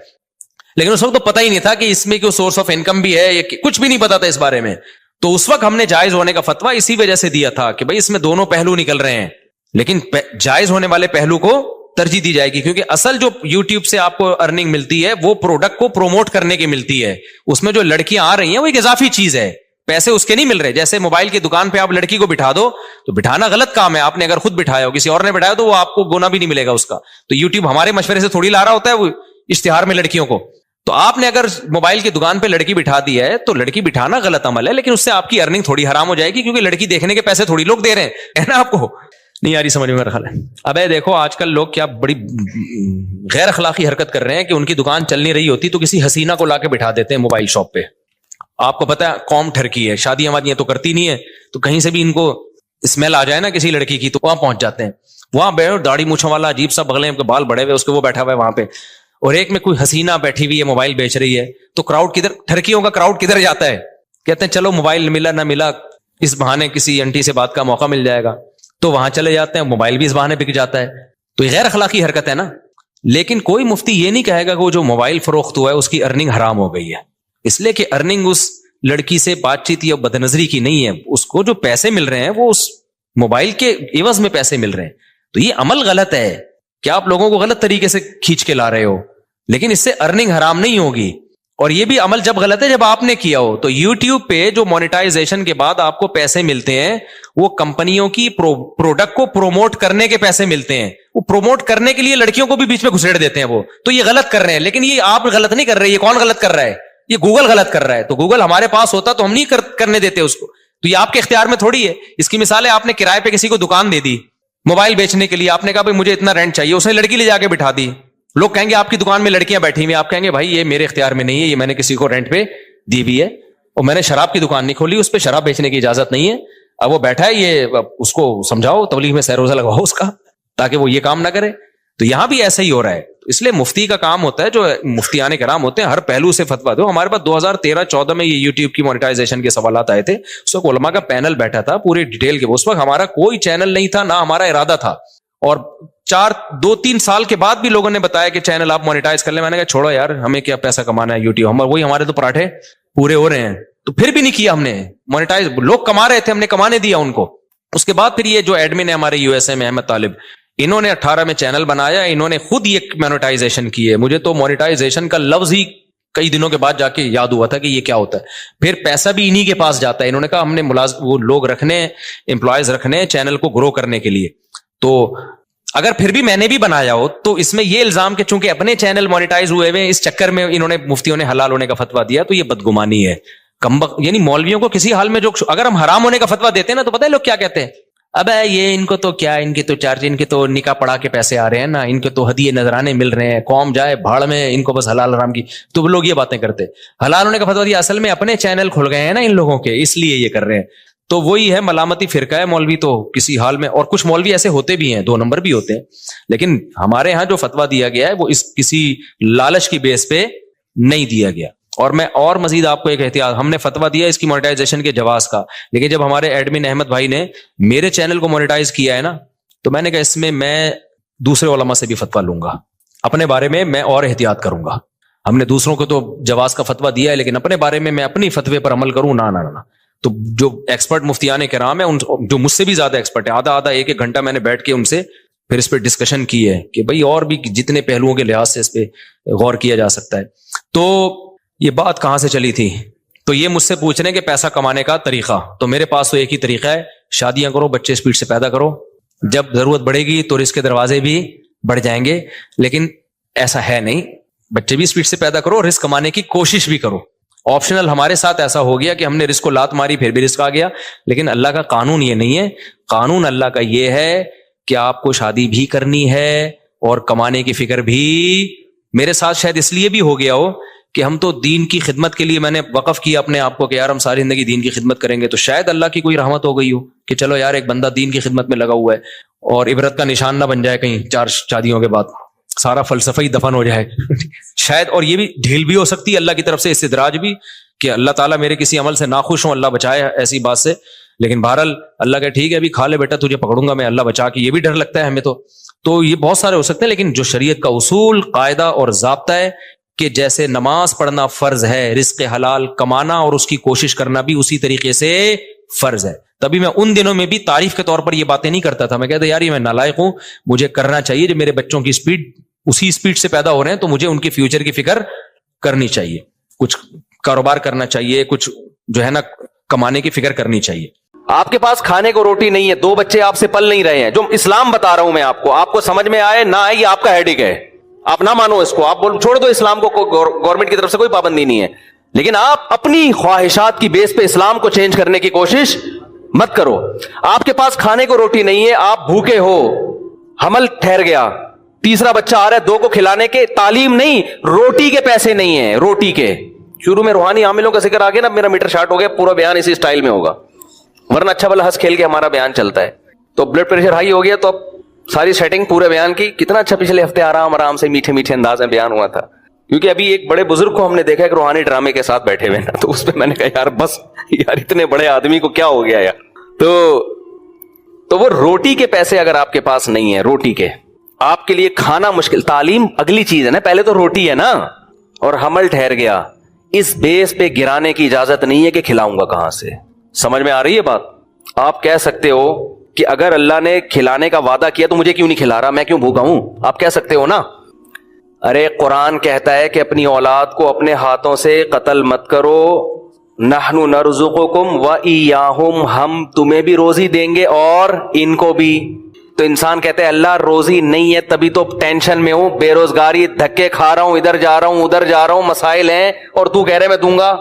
لیکن اس وقت تو پتہ ہی نہیں تھا کہ اس میں کوئی سورس آف انکم بھی ہے, کچھ بھی نہیں پتا تھا اس بارے میں. تو اس وقت ہم نے جائز ہونے کا فتویٰ اسی وجہ سے دیا تھا کہ بھائی اس میں دونوں پہلو نکل رہے ہیں, لیکن جائز ہونے والے پہلو کو ترجیح دی جائے گی, کیونکہ اصل جو یوٹیوب سے آپ کو ارننگ ملتی ہے وہ پروڈکٹ کو پروموٹ کرنے کی ملتی ہے. اس میں جو لڑکیاں آ رہی ہیں وہ ایک اضافی چیز ہے, پیسے اس کے نہیں مل رہے. جیسے موبائل کی دکان پہ آپ لڑکی کو بٹھا دو تو بٹھانا غلط کام ہے, آپ نے اگر خود بٹھایا ہو کسی اور نے بٹھایا تو وہ آپ کو گنا بھی نہیں ملے گا اس کا. تو یوٹیوب ہمارے مشورے سے تھوڑی لا رہا ہوتا ہے وہ اشتہار میں لڑکیوں کو. تو آپ نے اگر موبائل کی دکان پہ لڑکی بٹھا دی ہے تو لڑکی بٹھانا غلط عمل ہے, لیکن اس سے آپ کی ارننگ تھوڑی حرام ہو جائے گی, کیونکہ لڑکی دیکھنے کے پیسے تھوڑی لوگ دے رہے ہیں نا. آپ کو نہیں آ رہی سمجھ میں میرا خیال ہے. اب دیکھو آج کل لوگ کیا بڑی غیر اخلاقی حرکت کر رہے ہیں کہ ان کی دکان چل نہیں رہی ہوتی تو کسی حسینہ کو لا کے بٹھا دیتے ہیں موبائل شاپ پہ. آپ کو پتا ہے قوم ٹھرکی ہے, شادیاں وادیاں تو کرتی نہیں ہے, تو کہیں سے بھی ان کو اسمیل آ جائے نا کسی لڑکی کی تو وہاں پہنچ جاتے ہیں. وہاں بیٹھو داڑھی مونچھوں والا عجیب سا بغلیں بال بڑے ہوئے اس کے وہ بیٹھا ہوا ہے وہاں پہ, اور ایک میں کوئی حسینہ بیٹھی ہوئی ہے موبائل بیچ رہی ہے. تو کراؤڈ کدھر, ٹھرکیوں کا کراؤڈ کدھر جاتا ہے, کہتے ہیں چلو موبائل ملا نہ ملا اس بہانے کسی انٹی سے بات کا موقع مل جائے گا, تو وہاں چلے جاتے ہیں, موبائل بھی اس بہانے بک جاتا ہے. تو یہ غیر اخلاقی حرکت ہے نا. لیکن کوئی مفتی یہ نہیں کہے گا کہ وہ جو موبائل فروخت ہوا ہے اس کی ارننگ حرام ہو گئی ہے, اس لیے کہ ارننگ اس لڑکی سے بات چیت یا بدنظری کی نہیں ہے. اس کو جو پیسے مل رہے ہیں وہ اس موبائل کے عوض میں پیسے مل رہے ہیں. تو یہ عمل غلط ہے کہ آپ لوگوں کو غلط طریقے سے کھینچ کے لا رہے ہو, لیکن اس سے ارننگ حرام نہیں ہوگی. اور یہ بھی عمل جب غلط ہے جب آپ نے کیا ہو. تو یوٹیوب پہ جو مونیٹائزیشن کے بعد آپ کو پیسے ملتے ہیں وہ کمپنیوں کی پروڈکٹ کو پروموٹ کرنے کے پیسے ملتے ہیں. وہ پروموٹ کرنے کے لیے لڑکیوں کو بھی بیچ میں گھسیڑ دیتے ہیں وہ. تو یہ غلط کر رہے ہیں, لیکن یہ آپ غلط نہیں کر رہے, یہ کون غلط کر رہا ہے, یہ گوگل غلط کر رہا ہے. تو گوگل ہمارے پاس ہوتا تو ہم نہیں کرنے دیتے اس کو. تو یہ آپ کے اختیار میں تھوڑی ہے. اس کی مثال ہے آپ نے کرائے پہ کسی کو دکان دے دی موبائل بیچنے کے لیے, آپ نے کہا بھائی مجھے اتنا رینٹ چاہیے, اس نے لڑکی لے جا کے بٹھا دی. لوگ کہیں گے آپ کی دکان میں لڑکیاں بیٹھی ہوئی, آپ کہیں گے بھائی یہ میرے اختیار میں نہیں ہے, یہ میں نے کسی کو رینٹ پہ دی ہوئی ہے, اور میں نے شراب کی دکان نہیں کھولی, اس پہ شراب بیچنے کی اجازت نہیں ہے. اب وہ بیٹھا ہے, یہ اس کو سمجھاؤ, تبلیغ میں سیر روزہ لگواؤ اس کا, تاکہ وہ یہ کام نہ کرے. تو یہاں بھی ایسا ہی ہو رہا ہے. اس لیے مفتی کا کام ہوتا ہے, جو مفتیان کرام ہوتے ہیں ہر پہلو سے فتویٰ دو. ہمارے پاس 2013-14 میں یہ یوٹیوب کی مونیٹائزیشن کے سوالات آئے تھے, اس وقت علماء کا پینل بیٹھا تھا پوری ڈیٹیل کے. اس وقت ہمارا کوئی چینل نہیں تھا, نہ ہمارا ارادہ تھا, اور 2-3 سال کے بعد بھی لوگوں نے بتایا کہ چینل آپ مونیٹائز کر لیں. میں نے کہا چھوڑو یار, ہمیں کیا پیسہ کمانا ہے یوٹیوب, وہی ہمارے تو پراٹھے پورے ہو رہے ہیں. تو پھر بھی نہیں کیا ہم نے مونیٹائز. لوگ کما رہے تھے, ہم نے کمانے دیا ان کو. اس کے بعد پھر یہ جو ایڈمن ہے ہمارے یو ایس اے میں احمد طالب, انہوں نے 18 میں چینل بنایا, انہوں نے خود یہ مونیٹائزیشن کی ہے. مجھے تو مونیٹائزیشن کا لفظ ہی کئی دنوں کے بعد جا کے یاد ہوا تھا کہ یہ کیا ہوتا ہے. پھر پیسہ بھی انہی کے پاس جاتا ہے. انہوں نے کہا ہم نے وہ لوگ رکھنے, امپلائیز رکھنے چینل کو گرو کرنے کے لیے. تو اگر پھر بھی میں نے بھی بنایا ہو تو اس میں یہ الزام کہ چونکہ اپنے چینل مونیٹائز ہوئے ہوئے اس چکر میں انہوں نے مفتیوں نے حلال ہونے کا فتویٰ دیا, تو یہ بدگمانی ہے. یعنی مولویوں کو کسی حال میں جو اگر ہم حرام ہونے کا فتویٰ دیتے ہیں نا, تو پتہ ہے لوگ کیا کہتے ہیں, اب یہ ان کو تو کیا, ان کے تو چارج, ان کے تو نکاح پڑھا کے پیسے آ رہے ہیں نا, ان کے تو ہدیے نذرانے مل رہے ہیں, قوم جائے بھاڑ میں, ان کو بس حلال حرام کی. تو لوگ یہ باتیں کرتے. حلال ہونے کا فتویٰ دیا, اصل میں اپنے چینل کھل گئے ہیں نا ان لوگوں کے, اس لیے یہ کر رہے ہیں. تو وہی ہے ملامتی فرقہ ہے مولوی تو کسی حال میں. اور کچھ مولوی ایسے ہوتے بھی ہیں, 2 نمبر بھی ہوتے ہیں, لیکن ہمارے ہاں جو فتویٰ دیا گیا ہے وہ اس کسی لالچ کی بیس پہ نہیں دیا گیا. اور میں اور مزید آپ کو ایک احتیاط, ہم نے فتویٰ دیا اس کی مونیٹائزیشن کے جواز کا, لیکن جب ہمارے ایڈمن احمد بھائی نے میرے چینل کو مونیٹائز کیا ہے نا, تو میں نے کہا اس میں دوسرے علماء سے بھی فتویٰ لوں گا, اپنے بارے میں اور احتیاط کروں گا. ہم نے دوسروں کو تو جواز کا فتویٰ دیا ہے, لیکن اپنے بارے میں اپنی فتوے پر عمل کروں نہ. تو جو ایکسپرٹ مفتیان کرام ہیں, جو مجھ سے بھی زیادہ ایکسپرٹ ہے, آدھا 1-1 گھنٹہ میں نے بیٹھ کے ان سے پھر اس پہ ڈسکشن کی ہے کہ بھائی اور بھی جتنے پہلوؤں کے لحاظ سے اس پہ غور کیا جا سکتا ہے. تو یہ بات کہاں سے چلی تھی؟ تو یہ مجھ سے پوچھ رہے ہیں کہ پیسہ کمانے کا طریقہ. تو میرے پاس تو ایک ہی طریقہ ہے, شادیاں کرو, بچے اسپیڈ سے پیدا کرو, جب ضرورت بڑھے گی تو رزق کے دروازے بھی بڑھ جائیں گے. لیکن ایسا ہے نہیں, بچے بھی اسپیڈ سے پیدا کرو, رزق کمانے کی کوشش بھی کرو. آپشنل ہمارے ساتھ ایسا ہو گیا کہ ہم نے رزق کو لات ماری پھر بھی رزق آ گیا, لیکن اللہ کا قانون یہ نہیں ہے. قانون اللہ کا یہ ہے کہ آپ کو شادی بھی کرنی ہے اور کمانے کی فکر بھی. میرے ساتھ شاید اس لیے بھی ہو گیا ہو کہ ہم تو دین کی خدمت کے لیے میں نے وقف کیا اپنے آپ کو کہ یار ہم ساری زندگی دین کی خدمت کریں گے, تو شاید اللہ کی کوئی رحمت ہو گئی ہو کہ چلو یار ایک بندہ دین کی خدمت میں لگا ہوا ہے اور عبرت کا نشان نہ بن جائے کہیں 4 شادیوں کے بعد سارا فلسفہ ہی دفن ہو جائے شاید. اور یہ بھی ڈھیل بھی ہو سکتی ہے اللہ کی طرف سے, استدراج بھی, کہ اللہ تعالیٰ میرے کسی عمل سے ناخوش ہوں, اللہ بچائے ایسی بات سے. لیکن بہرحال اللہ کہ ٹھیک ہے ابھی کھا لے بیٹا, تجھے پکڑوں گا میں, اللہ بچا کے, یہ بھی ڈر لگتا ہے ہمیں. تو یہ بہت سارے ہو سکتے ہیں, لیکن جو شریعت کا اصول, قاعدہ اور ضابطہ ہے کہ جیسے نماز پڑھنا فرض ہے, رزق حلال کمانا اور اس کی کوشش کرنا بھی اسی طریقے سے فرض ہے. تبھی میں ان دنوں میں بھی تعریف کے طور پر یہ باتیں نہیں کرتا تھا. میں کہتا یار یہ میں نالائق ہوں, مجھے کرنا چاہیے, جو میرے بچوں کی اسپیڈ اسی اسپیڈ سے پیدا ہو رہے ہیں تو مجھے ان کے فیوچر کی فکر کرنی چاہیے, کچھ کاروبار کرنا چاہیے, کچھ جو ہے نا کمانے کی فکر کرنی چاہیے. آپ کے پاس کھانے کو روٹی نہیں ہے, 2 بچے آپ سے پل نہیں رہے ہیں, جو اسلام بتا رہا ہوں میں آپ کو سمجھ میں آئے نہ آئے یہ آپ کا ہیڈک ہے, آپ نہ مانو اس کو, آپ چھوڑ دو اسلام کو, گورنمنٹ کی طرف سے کوئی پابندی نہیں ہے. لیکن آپ اپنی خواہشات کی بیس پہ اسلام کو چینج کرنے کی کوشش مت کرو. آپ کے پاس کھانے کو روٹی نہیں ہے, آپ بھوکے ہو, حمل ٹھہر گیا, تیسرا بچہ آ رہا ہے, 2 کو کھلانے کے, تعلیم نہیں, روٹی کے پیسے نہیں ہیں, روٹی کے. شروع میں روحانی عاملوں کا ذکر آ گیا نا, میرا میٹر شارٹ ہو گیا, پورا بیان اسی سٹائل میں ہوگا, ورنہ اچھا بھلا ہنس کھیل کے ہمارا بیان چلتا ہے. تو بلڈ پریشر ہائی ہو گیا تو اب ساری سیٹنگ پورے بیان کی, کتنا اچھا پچھلے ہفتے آرام سے میٹھے میٹھے انداز میں بیان ہوا تھا, کیونکہ ابھی ایک بڑے بزرگ کو ہم نے دیکھا کہ روحانی ڈرامے کے ساتھ بیٹھے ہوئے نا, تو اس پہ میں نے کہا یار بس یار اتنے بڑے آدمی کو کیا ہو گیا یار. تو وہ روٹی کے پیسے اگر آپ کے پاس نہیں ہے, روٹی کے, آپ کے لیے کھانا مشکل, تعلیم اگلی چیز ہے نا, پہلے تو روٹی ہے نا, اور حمل ٹھہر گیا, اس بیس پہ گرانے کی اجازت نہیں ہے کہ کھلاؤں گا کہاں سے. سمجھ میں آ رہی ہے بات؟ آپ کہہ سکتے ہو کہ اگر اللہ نے کھلانے کا وعدہ کیا تو مجھے کیوں نہیں کھلا رہا, میں کیوں بھوکا ہوں, آپ کہہ سکتے ہو نا. ارے قرآن کہتا ہے کہ اپنی اولاد کو اپنے ہاتھوں سے قتل مت کرو, نحن نرزقکم وإیاہم, ہم تمہیں بھی روزی دیں گے اور ان کو بھی. تو انسان کہتے ہیں اللہ روزی نہیں ہے تبھی تو ٹینشن میں ہوں, بے روزگاری, دھکے کھا رہا ہوں, ادھر جا رہا ہوں ادھر جا رہا ہوں, مسائل ہیں, اور تو کہہ رہے میں دوں گا,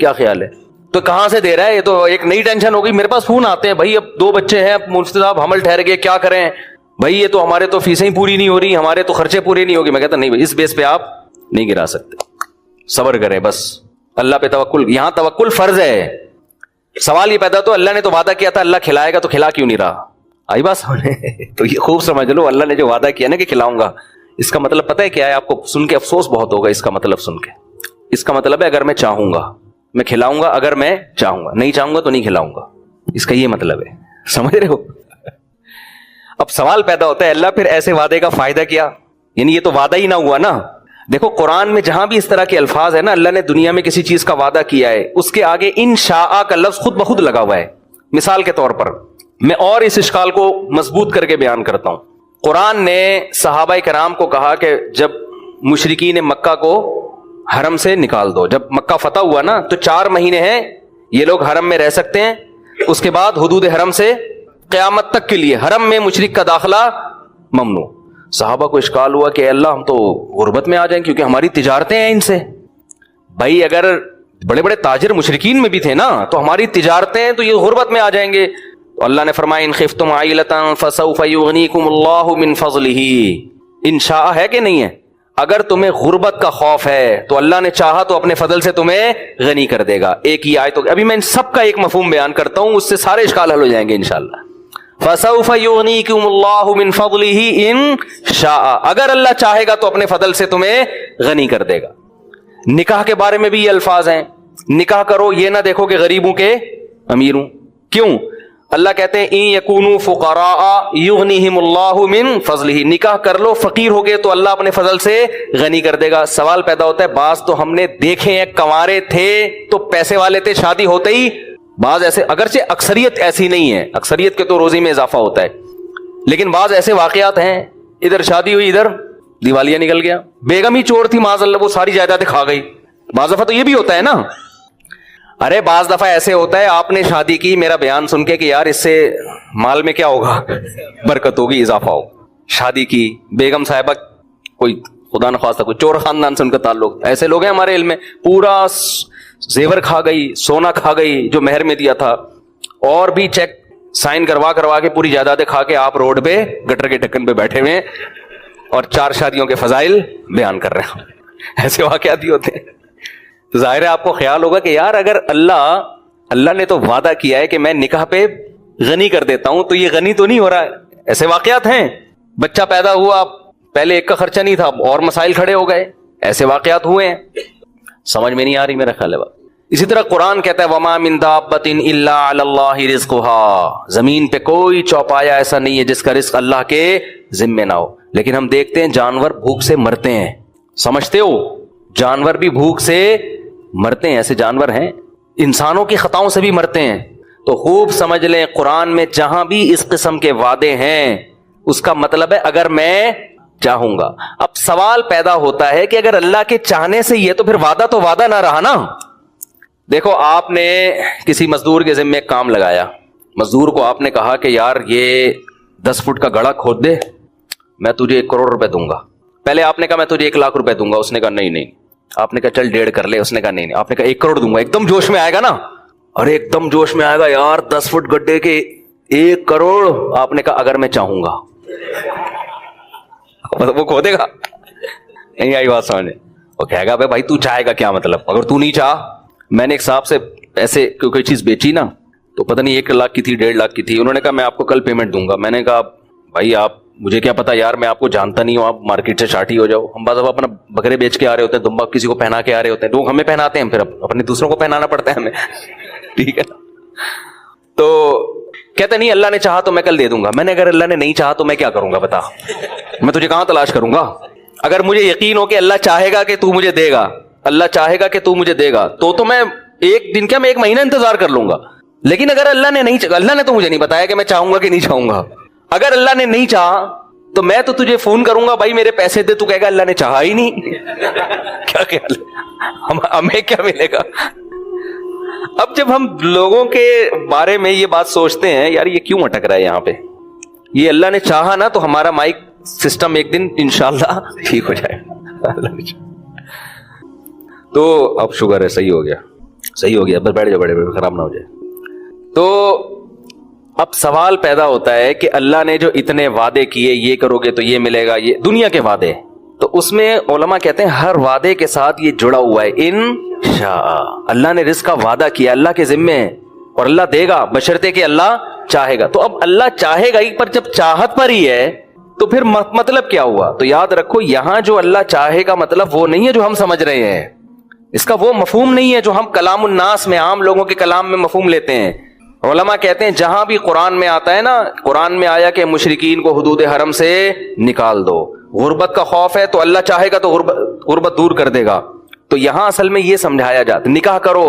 کیا خیال ہے؟ تو کہاں سے دے رہا ہے؟ یہ تو ایک نئی ٹینشن ہوگی. میرے پاس فون آتے ہیں, بھائی اب 2 بچے ہیں, مفتی صاحب حمل ٹھہر گئے, کیا کریں بھائی, یہ تو ہمارے تو فیسیں ہی پوری نہیں ہو رہی, ہمارے تو خرچے پورے نہیں ہوگی. میں کہتا نہیں بھائی, اس بیس پہ آپ نہیں گرا سکتے, صبر کریں بس, اللہ پہ توکل. یہاں توکل فرض ہے. سوال یہ پیدا تو اللہ نے تو وعدہ کیا تھا اللہ کھلائے گا, تو کھلا کیوں نہیں رہا؟ آئی بات سمجھے؟ تو یہ خوب سمجھ لو, اللہ نے جو وعدہ کیا نا کہ کھلاؤں گا, اس کا مطلب پتہ ہے کیا ہے؟ آپ کو سن کے افسوس بہت ہوگا اس کا مطلب سن کے. اس کا مطلب ہے اگر میں چاہوں گا میں کھلاؤں گا, اگر میں چاہوں گا, نہیں چاہوں گا تو نہیں کھلاؤں گا, اس کا یہ مطلب ہے. سمجھ رہے ہو؟ اب سوال پیدا ہوتا ہے اللہ پھر ایسے وعدے کا فائدہ کیا؟ یعنی یہ تو وعدہ ہی نہ ہوا نا. دیکھو قرآن میں جہاں بھی اس طرح کے الفاظ ہے نا, اللہ نے دنیا میں کسی چیز کا وعدہ کیا ہے, اس کے آگے انشاء کا لفظ خود بخود لگا ہوا ہے. مثال کے طور پر میں اور اس اشکال کو مضبوط کر کے بیان کرتا ہوں. قرآن نے صحابہ کرام کو کہا کہ جب مشرکین مکہ کو حرم سے نکال دو, جب مکہ فتح ہوا نا تو 4 مہینے ہیں یہ لوگ حرم میں رہ سکتے ہیں, اس کے بعد حدود حرم سے قیامت تک کے لیے حرم میں مشرک کا داخلہ ممنوع. صحابہ کو اشکال ہوا کہ اللہ ہم تو غربت میں آ جائیں کیونکہ ہماری تجارتیں ہیں ان سے. بھائی اگر بڑے بڑے تاجر مشرکین میں بھی تھے نا تو ہماری تجارتیں ہیں تو یہ غربت میں آ جائیں گے. تو اللہ نے فرمایا ان خفتم عائلۃ فسوف یغنیکم اللہ من فضلہ. انشاء ہے کہ نہیں ہے؟ اگر تمہیں غربت کا خوف ہے تو اللہ نے چاہا تو اپنے فضل سے تمہیں غنی کر دے گا. ایک ہی آیت. ابھی میں ان سب کا ایک مفہوم بیان کرتا ہوں, اس سے سارے اشکال حل ہو جائیں گے انشاءاللہ. فسوف یغنیکم اللہ من فضلہ ان شاء, اگر اللہ چاہے گا تو اپنے فضل سے تمہیں غنی کر دے گا. نکاح کے بارے میں بھی یہ الفاظ ہیں, نکاح کرو یہ نہ دیکھو کہ غریبوں کے امیر ہوں. کیوں؟ اللہ کہتے ہیں ان یکونوا فقراء یغنیہم اللہ من فضلہ, نکاح کر لو, فقیر ہو گئے تو اللہ اپنے فضل سے غنی کر دے گا. سوال پیدا ہوتا ہے, بعض تو ہم نے دیکھے ہیں کنوارے تھے تو پیسے والے تھے, شادی ہوتے ہی بعض ایسے, اگرچہ اکثریت ایسی نہیں ہے, اکثریت کے تو روزی میں اضافہ ہوتا ہے, لیکن بعض ایسے واقعات ہیں, ادھر شادی ہوئی, ادھر دیوالیہ نکل گیا, بیگم ہی چور تھی معاذ اللہ, وہ ساری جائیدادیں کھا گئی. بعض دفعہ تو یہ بھی ہوتا ہے نا. ارے بعض دفعہ ایسے ہوتا ہے, آپ نے شادی کی میرا بیان سن کے کہ یار اس سے مال میں کیا ہوگا, برکت ہوگی, اضافہ ہو. شادی کی, بیگم صاحبہ کوئی خدا نخواستہ کوئی چور خاندان سے ان کا تعلق, ایسے لوگ ہیں ہمارے علم میں, پورا زیور کھا گئی, سونا کھا گئی جو مہر میں دیا تھا, اور بھی چیک سائن کروا کے پوری جائیدادیں کھا کے آپ روڈ پہ گٹر کے ڈھکن پہ بیٹھے ہوئے اور 4 شادیوں کے فضائل بیان کر رہے ہیں. ایسے واقعات ہی ہوتے ہیں. تو ظاہر ہے آپ کو خیال ہوگا کہ یار اگر اللہ نے تو وعدہ کیا ہے کہ میں نکاح پہ غنی کر دیتا ہوں, تو یہ غنی تو نہیں ہو رہا ہے. ایسے واقعات ہیں. بچہ پیدا ہوا, پہلے ایک کا خرچہ نہیں تھا, اور مسائل کھڑے ہو گئے. ایسے واقعات ہوئے ہیں. سمجھ میں نہیں آ رہی میرا خیال ہے بات. اسی طرح قرآن کہتا ہے وما من دابۃ الا علی اللہ رزقها, زمین پہ کوئی چوپایا ایسا نہیں ہے جس کا رزق اللہ کے ذمے نہ ہو. لیکن ہم دیکھتے ہیں جانور بھوک سے مرتے ہیں. سمجھتے ہو, جانور بھی بھوک سے مرتے ہیں. ایسے جانور ہیں, انسانوں کی خطاؤں سے بھی مرتے ہیں. تو خوب سمجھ لیں, قرآن میں جہاں بھی اس قسم کے وعدے ہیں اس کا مطلب ہے اگر میں چاہوں گا. اب سوال پیدا ہوتا ہے کہ اگر اللہ کے چاہنے سے یہ, تو پھر وعدہ تو وعدہ نہ رہا نا. دیکھو آپ نے کسی مزدور کے ذمے کام لگایا, مزدور کو آپ نے کہا کہ یار یہ 10 فٹ کا گڑھا کھود دے, میں تجھے 1 کروڑ روپے دوں گا. پہلے آپ نے کہا میں تجھے 1 لاکھ روپے دوں گا, اس نے کہا نہیں. آپ نے کہا چل 1.5 کر لے, اس نے کہا نہیں. آپ نے کہا 1 کروڑ دوں گا. ایک دم جوش میں آئے گا نا, اور ایک دم جوش میں آئے گا یار 10 فٹ گڈھے کے 1 کروڑ. آپ نے کہا اگر میں چاہوں گا, وہ کھودے گا. نہیں آئی بات سمجھنے. وہ کہے گا بھائی تو چاہے گا کیا مطلب, اگر تو نہیں چاہ. میں نے ایک صاحب سے ایسے کوئی چیز بیچی نا, تو پتہ نہیں 1 لاکھ کی تھی 1.5 لاکھ کی تھی. انہوں نے کہا میں آپ کو کل پیمنٹ دوں گا. میں نے کہا بھائی آپ, مجھے کیا پتا یار, میں آپ کو جانتا نہیں ہوں, آپ مارکیٹ سے شارٹ ہی ہو جاؤ. ہم بعض دفعہ اپنا بکرے بیچ کے آ رہے ہوتے ہیں, دمبا کسی کو پہنا کے آ رہے ہوتے ہیں, لوگ ہمیں پہناتے ہیں, پھر اپنے دوسروں کو پہنانا پڑتا ہے ہمیں. ٹھیک ہے. تو کہتے نہیں اللہ نے چاہا تو میں کل دے دوں گا. میں نے اگر اللہ نے نہیں چاہا تو میں کیا کروں گا بتا, میں تجھے کہاں تلاش کروں گا. اگر مجھے یقین ہو کہ اللہ چاہے گا کہ تو مجھے دے گا, اللہ چاہے گا کہ تو مجھے دے گا, تو میں 1 دن کیا میں 1 مہینہ انتظار کر لوں گا. لیکن اگر اللہ نے نہیں, اللہ نے تو مجھے نہیں بتایا کہ میں چاہوں گا کہ نہیں چاہوں گا. اگر اللہ نے نہیں چاہا تو میں تو تجھے فون کروں گا بھائی میرے پیسے دے, تو کہے گا اللہ نے چاہا ہی نہیں. کیا خیال ہے, ہمیں کیا ملے گا. اب جب ہم لوگوں کے بارے میں یہ بات سوچتے ہیں یار یہ کیوں اٹک رہا ہے یہاں پہ, یہ اللہ نے چاہا نا تو ہمارا مائک سسٹم ایک دن انشاءاللہ ٹھیک ہو جائے گا. تو اب شکر ہے صحیح ہو گیا, بس بیٹھ جاؤ, بڑے خراب نہ ہو جائے. تو اب سوال پیدا ہوتا ہے کہ اللہ نے جو اتنے وعدے کیے, یہ کرو گے تو یہ ملے گا, یہ دنیا کے وعدے, تو اس میں علماء کہتے ہیں ہر وعدے کے ساتھ یہ جڑا ہوا ہے انشاء. اللہ نے رزق کا وعدہ کیا, اللہ کے ذمے ہے, اور اللہ دے گا بشرطے کہ اللہ چاہے گا. تو اب اللہ چاہے گا ہی, پر جب چاہت پر ہی ہے تو پھر مطلب کیا ہوا. تو یاد رکھو یہاں جو اللہ چاہے گا مطلب وہ نہیں ہے جو ہم سمجھ رہے ہیں, اس کا وہ مفہوم نہیں ہے جو ہم کلام الناس میں, عام لوگوں کے کلام میں مفہوم لیتے ہیں. علماء کہتے ہیں جہاں بھی قرآن میں آتا ہے نا, قرآن میں آیا کہ مشرکین کو حدود حرم سے نکال دو, غربت کا خوف ہے تو اللہ چاہے گا تو غربت دور کر دے گا. تو یہاں اصل میں یہ سمجھایا جاتا, نکاح کرو,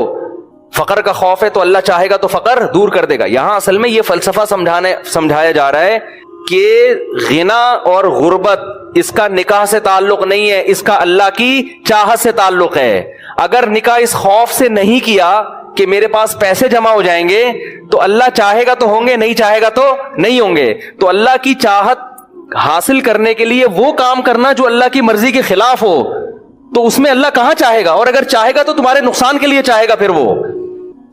فقر کا خوف ہے تو اللہ چاہے گا تو فقر دور کر دے گا. یہاں اصل میں یہ فلسفہ سمجھایا جا رہا ہے کہ غنا اور غربت اس کا نکاح سے تعلق نہیں ہے, اس کا اللہ کی چاہت سے تعلق ہے. اگر نکاح اس خوف سے نہیں کیا کہ میرے پاس پیسے جمع ہو جائیں گے, تو اللہ چاہے گا تو ہوں گے, نہیں چاہے گا تو نہیں ہوں گے. تو اللہ کی چاہت حاصل کرنے کے لیے وہ کام کرنا جو اللہ کی مرضی کے خلاف ہو, تو اس میں اللہ کہاں چاہے گا, اور اگر چاہے گا تو تمہارے نقصان کے لیے چاہے گا. پھر وہ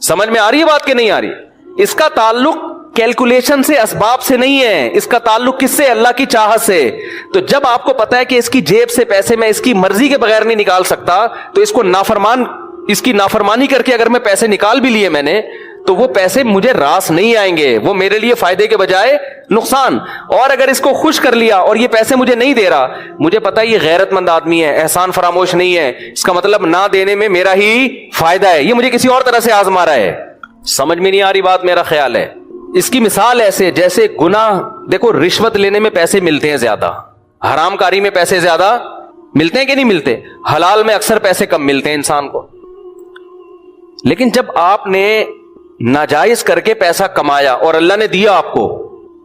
سمجھ میں آ رہی ہے بات کہ نہیں آ رہی. اس کا تعلق کیلکولیشن سے, اسباب سے نہیں ہے, اس کا تعلق کس سے, اللہ کی چاہت سے. تو جب آپ کو پتا ہے کہ اس کی جیب سے پیسے میں اس کی مرضی کے بغیر نہیں نکال سکتا, تو اس کی نافرمانی کر کے اگر میں پیسے نکال بھی لیے میں نے, تو وہ پیسے مجھے راس نہیں آئیں گے, وہ میرے لیے فائدے کے بجائے نقصان. اور اگر اس کو خوش کر لیا اور یہ پیسے مجھے نہیں دے رہا, مجھے پتا یہ غیرت مند آدمی ہے, احسان فراموش نہیں ہے, اس کا مطلب نہ دینے میں میرا ہی فائدہ ہے, یہ مجھے کسی اور طرح سے آزما رہا ہے. سمجھ میں نہیں آ رہی بات, میرا خیال ہے. اس کی مثال ایسے جیسے گناہ, دیکھو رشوت لینے میں پیسے ملتے ہیں زیادہ, حرام کاری میں پیسے زیادہ ملتے ہیں کہ نہیں ملتے, حلال میں اکثر پیسے کم ملتے ہیں انسان کو. لیکن جب آپ نے ناجائز کر کے پیسہ کمایا اور اللہ نے دیا آپ کو,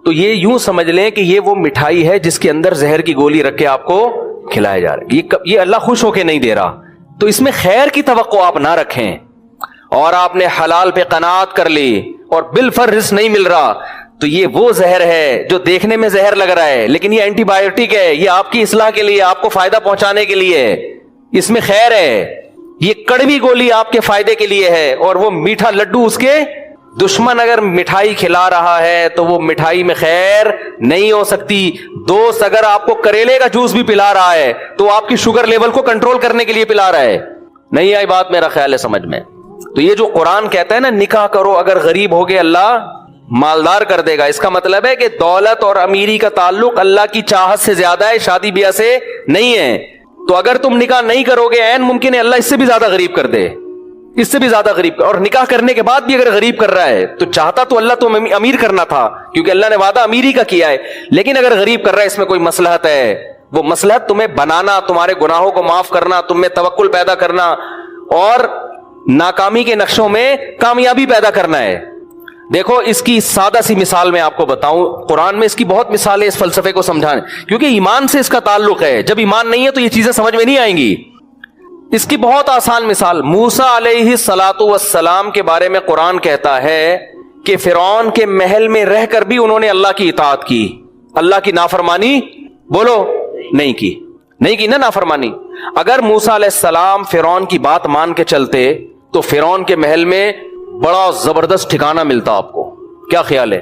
تو یہ یوں سمجھ لیں کہ یہ وہ مٹھائی ہے جس کے اندر زہر کی گولی رکھ کے آپ کو کھلایا جا رہا ہے. یہ اللہ خوش ہو کے نہیں دے رہا, تو اس میں خیر کی توقع آپ نہ رکھیں. اور آپ نے حلال پہ قناعت کر لی اور بالفرض رزق نہیں مل رہا, تو یہ وہ زہر ہے جو دیکھنے میں زہر لگ رہا ہے لیکن یہ اینٹی بایوٹک ہے, یہ آپ کی اصلاح کے لیے, آپ کو فائدہ پہنچانے کے لیے ہے, اس میں خیر ہے. یہ کڑوی گولی آپ کے فائدے کے لیے ہے, اور وہ میٹھا لڈو اس کے دشمن اگر مٹھائی کھلا رہا ہے تو وہ مٹھائی میں خیر نہیں ہو سکتی. دوست اگر آپ کو کریلے کا جوس بھی پلا رہا ہے تو آپ کی شوگر لیول کو کنٹرول کرنے کے لیے پلا رہا ہے. نہیں آئی بات میرا خیال ہے سمجھ میں. تو یہ جو قرآن کہتا ہے نا نکاح کرو, اگر غریب ہوگے اللہ مالدار کر دے گا, اس کا مطلب ہے کہ دولت اور امیری کا تعلق اللہ کی چاہت سے زیادہ ہے, شادی بیاہ سے نہیں ہے. تو اگر تم نکاح نہیں کرو گے عین ممکن ہے اللہ اس سے بھی زیادہ غریب کر دے, اس سے بھی زیادہ غریب. اور نکاح کرنے کے بعد بھی اگر غریب کر رہا ہے تو چاہتا تو اللہ تم امیر کرنا تھا, کیونکہ اللہ نے وعدہ امیری کا کیا ہے, لیکن اگر غریب کر رہا ہے اس میں کوئی مصلحت ہے. وہ مصلحت تمہیں بنانا, تمہارے گناہوں کو معاف کرنا, تم میں توکل پیدا کرنا اور ناکامی کے نقشوں میں کامیابی پیدا کرنا ہے. دیکھو اس کی سادہ سی مثال میں آپ کو بتاؤں, قرآن میں اس کی بہت مثالیں اس فلسفے کو سمجھانے, کیونکہ ایمان سے اس کا تعلق ہے. جب ایمان نہیں ہے تو یہ چیزیں سمجھ میں نہیں آئیں گی. اس کی بہت آسان مثال, موسیٰ علیہ الصلاۃ والسلام کے بارے میں قرآن کہتا ہے کہ فرعون کے محل میں رہ کر بھی انہوں نے اللہ کی اطاعت کی, اللہ کی نافرمانی بولو نہیں کی نا نافرمانی. اگر موسیٰ علیہ السلام فرعون کی بات مان کے چلتے تو فرعون کے محل میں بڑا زبردست ٹھکانہ ملتا. آپ کو کیا خیال ہے؟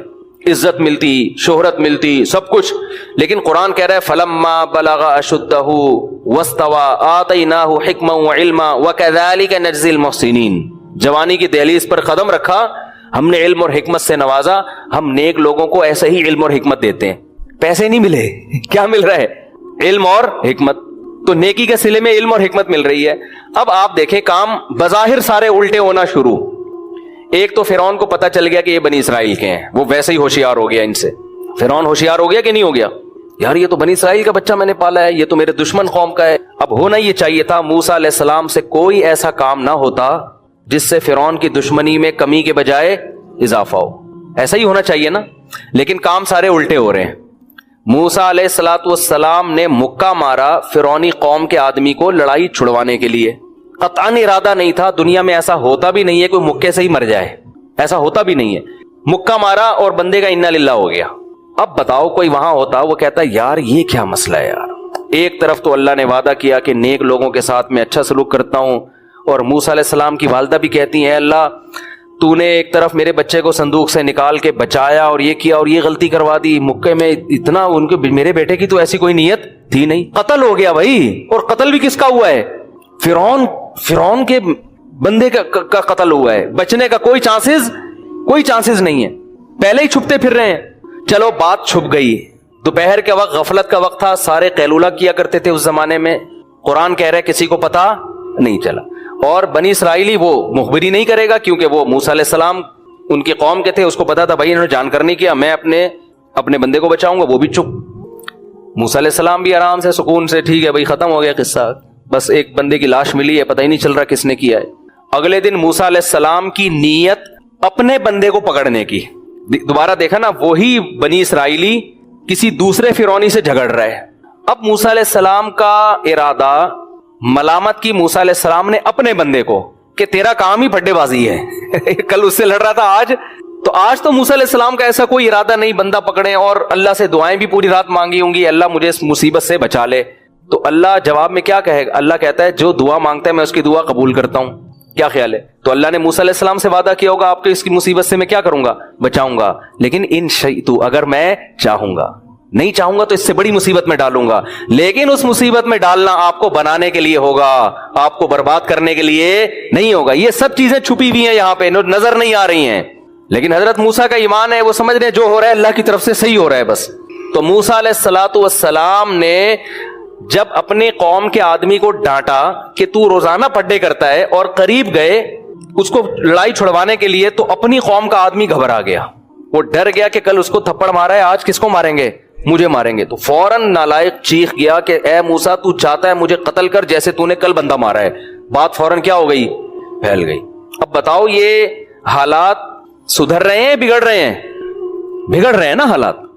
عزت ملتی, شہرت ملتی, سب کچھ. لیکن قرآن کہہ رہا ہے فلما بلغ اشدہ واستوى آتیناہ حکما وعلما وکذالک نجزی المحسنین. جوانی کی دہلیز پر قدم رکھا, ہم نے علم اور حکمت سے نوازا. ہم نیک لوگوں کو ایسے ہی علم اور حکمت دیتے ہیں. پیسے نہیں ملے, کیا مل رہا ہے؟ علم اور حکمت. تو نیکی کے صلے میں علم اور حکمت مل رہی ہے. اب آپ دیکھیں کام بظاہر سارے الٹے ہونا شروع. ایک تو فرعون کو پتا چل گیا کہ یہ بنی اسرائیل کے ہیں, وہ ویسے ہی ہوشیار ہو گیا ان سے. فرعون ہوشیار ہو گیا کہ نہیں ہو گیا؟ یار یہ تو بنی اسرائیل کا بچہ میں نے پالا ہے, یہ تو میرے دشمن قوم کا ہے. اب ہونا یہ چاہیے تھا موسیٰ علیہ السلام سے کوئی ایسا کام نہ ہوتا جس سے فرعون کی دشمنی میں کمی کے بجائے اضافہ ہو. ایسا ہی ہونا چاہیے نا, لیکن کام سارے الٹے ہو رہے ہیں. موسیٰ علیہ الصلوۃ والسلام نے مکہ مارا فرعونی قوم کے آدمی کو لڑائی چھڑوانے کے لیے. قطعاً ارادہ نہیں تھا, دنیا میں ایسا ہوتا بھی نہیں ہے کوئی مکے سے ہی مر جائے, ایسا ہوتا بھی نہیں ہے. مکہ مارا اور بندے کا انا للہ ہو گیا. اب بتاؤ کوئی وہاں ہوتا وہ کہتا یار یہ کیا مسئلہ ہے یار, ایک طرف تو اللہ نے وعدہ کیا کہ نیک لوگوں کے ساتھ میں اچھا سلوک کرتا ہوں, اور موسیٰ علیہ السلام کی والدہ بھی کہتی ہیں اللہ تو نے ایک طرف میرے بچے کو صندوق سے نکال کے بچایا اور یہ کیا اور یہ غلطی کروا دی. مکے میں اتنا ان کے میرے بیٹے کی تو ایسی کوئی نیت تھی نہیں, قتل ہو گیا بھائی. اور قتل بھی کس کا ہوا ہے؟ فرعون کے بندے کا قتل ہوا ہے. بچنے کا کوئی چانسز نہیں ہے, پہلے ہی چھپتے پھر رہے ہیں. چلو بات چھپ گئی. دوپہر کے وقت غفلت کا وقت تھا, سارے قیلولہ کیا کرتے تھے اس زمانے میں. قرآن کہہ رہے کسی کو پتا نہیں چلا. اور بنی اسرائیلی وہ مخبری نہیں کرے گا کیونکہ وہ موسیٰ علیہ السلام ان کے قوم کے تھے, اس کو پتا تھا بھائی انہوں نے جان کر نہیں کیا, میں اپنے بندے کو بچاؤں گا. وہ بھی چپ. موسیٰ علیہ السلام بھی آرام سے سکون سے, ٹھیک ہے بھائی ختم ہو گیا قصہ, بس ایک بندے کی لاش ملی ہے, پتہ ہی نہیں چل رہا کس نے کیا ہے. اگلے دن موسیٰ علیہ السلام کی نیت اپنے بندے کو پکڑنے کی. دوبارہ دیکھا نا, وہی بنی اسرائیلی کسی دوسرے فرعونی سے جھگڑ رہا ہے. اب موسیٰ علیہ السلام کا ارادہ ملامت کی موسیٰ علیہ السلام نے اپنے بندے کو کہ تیرا کام ہی پھڈے بازی ہے. کل اس سے لڑ رہا تھا, آج تو موسیٰ علیہ السلام کا ایسا کوئی ارادہ نہیں بندہ پکڑے, اور اللہ سے دعائیں بھی پوری رات مانگی ہوں گی اللہ مجھے اس مصیبت سے بچا لے. تو اللہ جواب میں کیا کہے گا؟ اللہ کہتا ہے جو دعا مانگتا ہے میں اس کی دعا قبول کرتا ہوں. کیا خیال ہے؟ تو اللہ نے موسیٰ علیہ السلام سے وعدہ کیا ہوگا آپ کے اس کی مصیبت سے میں کیا کروں گا؟ بچاؤں گا. لیکن ان شئت, اگر میں چاہوں گا, نہیں چاہوں گا تو اس سے بڑی مصیبت میں ڈالوں گا. لیکن اس مصیبت میں ڈالنا آپ کو بنانے کے لیے ہوگا, آپ کو برباد کرنے کے لیے نہیں ہوگا. یہ سب چیزیں چھپی ہوئی ہیں یہاں پہ, نظر نہیں آ رہی ہیں. لیکن حضرت موسیٰ کا ایمان ہے, وہ سمجھ رہے ہیں جو ہو رہا ہے اللہ کی طرف سے صحیح ہو رہا ہے بس. تو موسیٰ علیہ الصلوۃ والسلام نے جب اپنے قوم کے آدمی کو ڈانٹا کہ تو روزانہ پڈے کرتا ہے, اور قریب گئے اس کو لڑائی چھڑوانے کے لیے, تو اپنی قوم کا آدمی گھبرا گیا. وہ ڈر گیا کہ کل اس کو تھپڑ مارا ہے, آج کس کو ماریں گے؟ مجھے ماریں گے. تو فوراً نالائق چیخ گیا کہ اے موسیٰ تو چاہتا ہے مجھے قتل کر جیسے تو نے کل بندہ مارا ہے. بات فوراً کیا ہو گئی؟ پھیل گئی. اب بتاؤ یہ حالات سدھر رہے ہیں بگڑ رہے ہیں؟ بگڑ رہے ہیں نا حالات.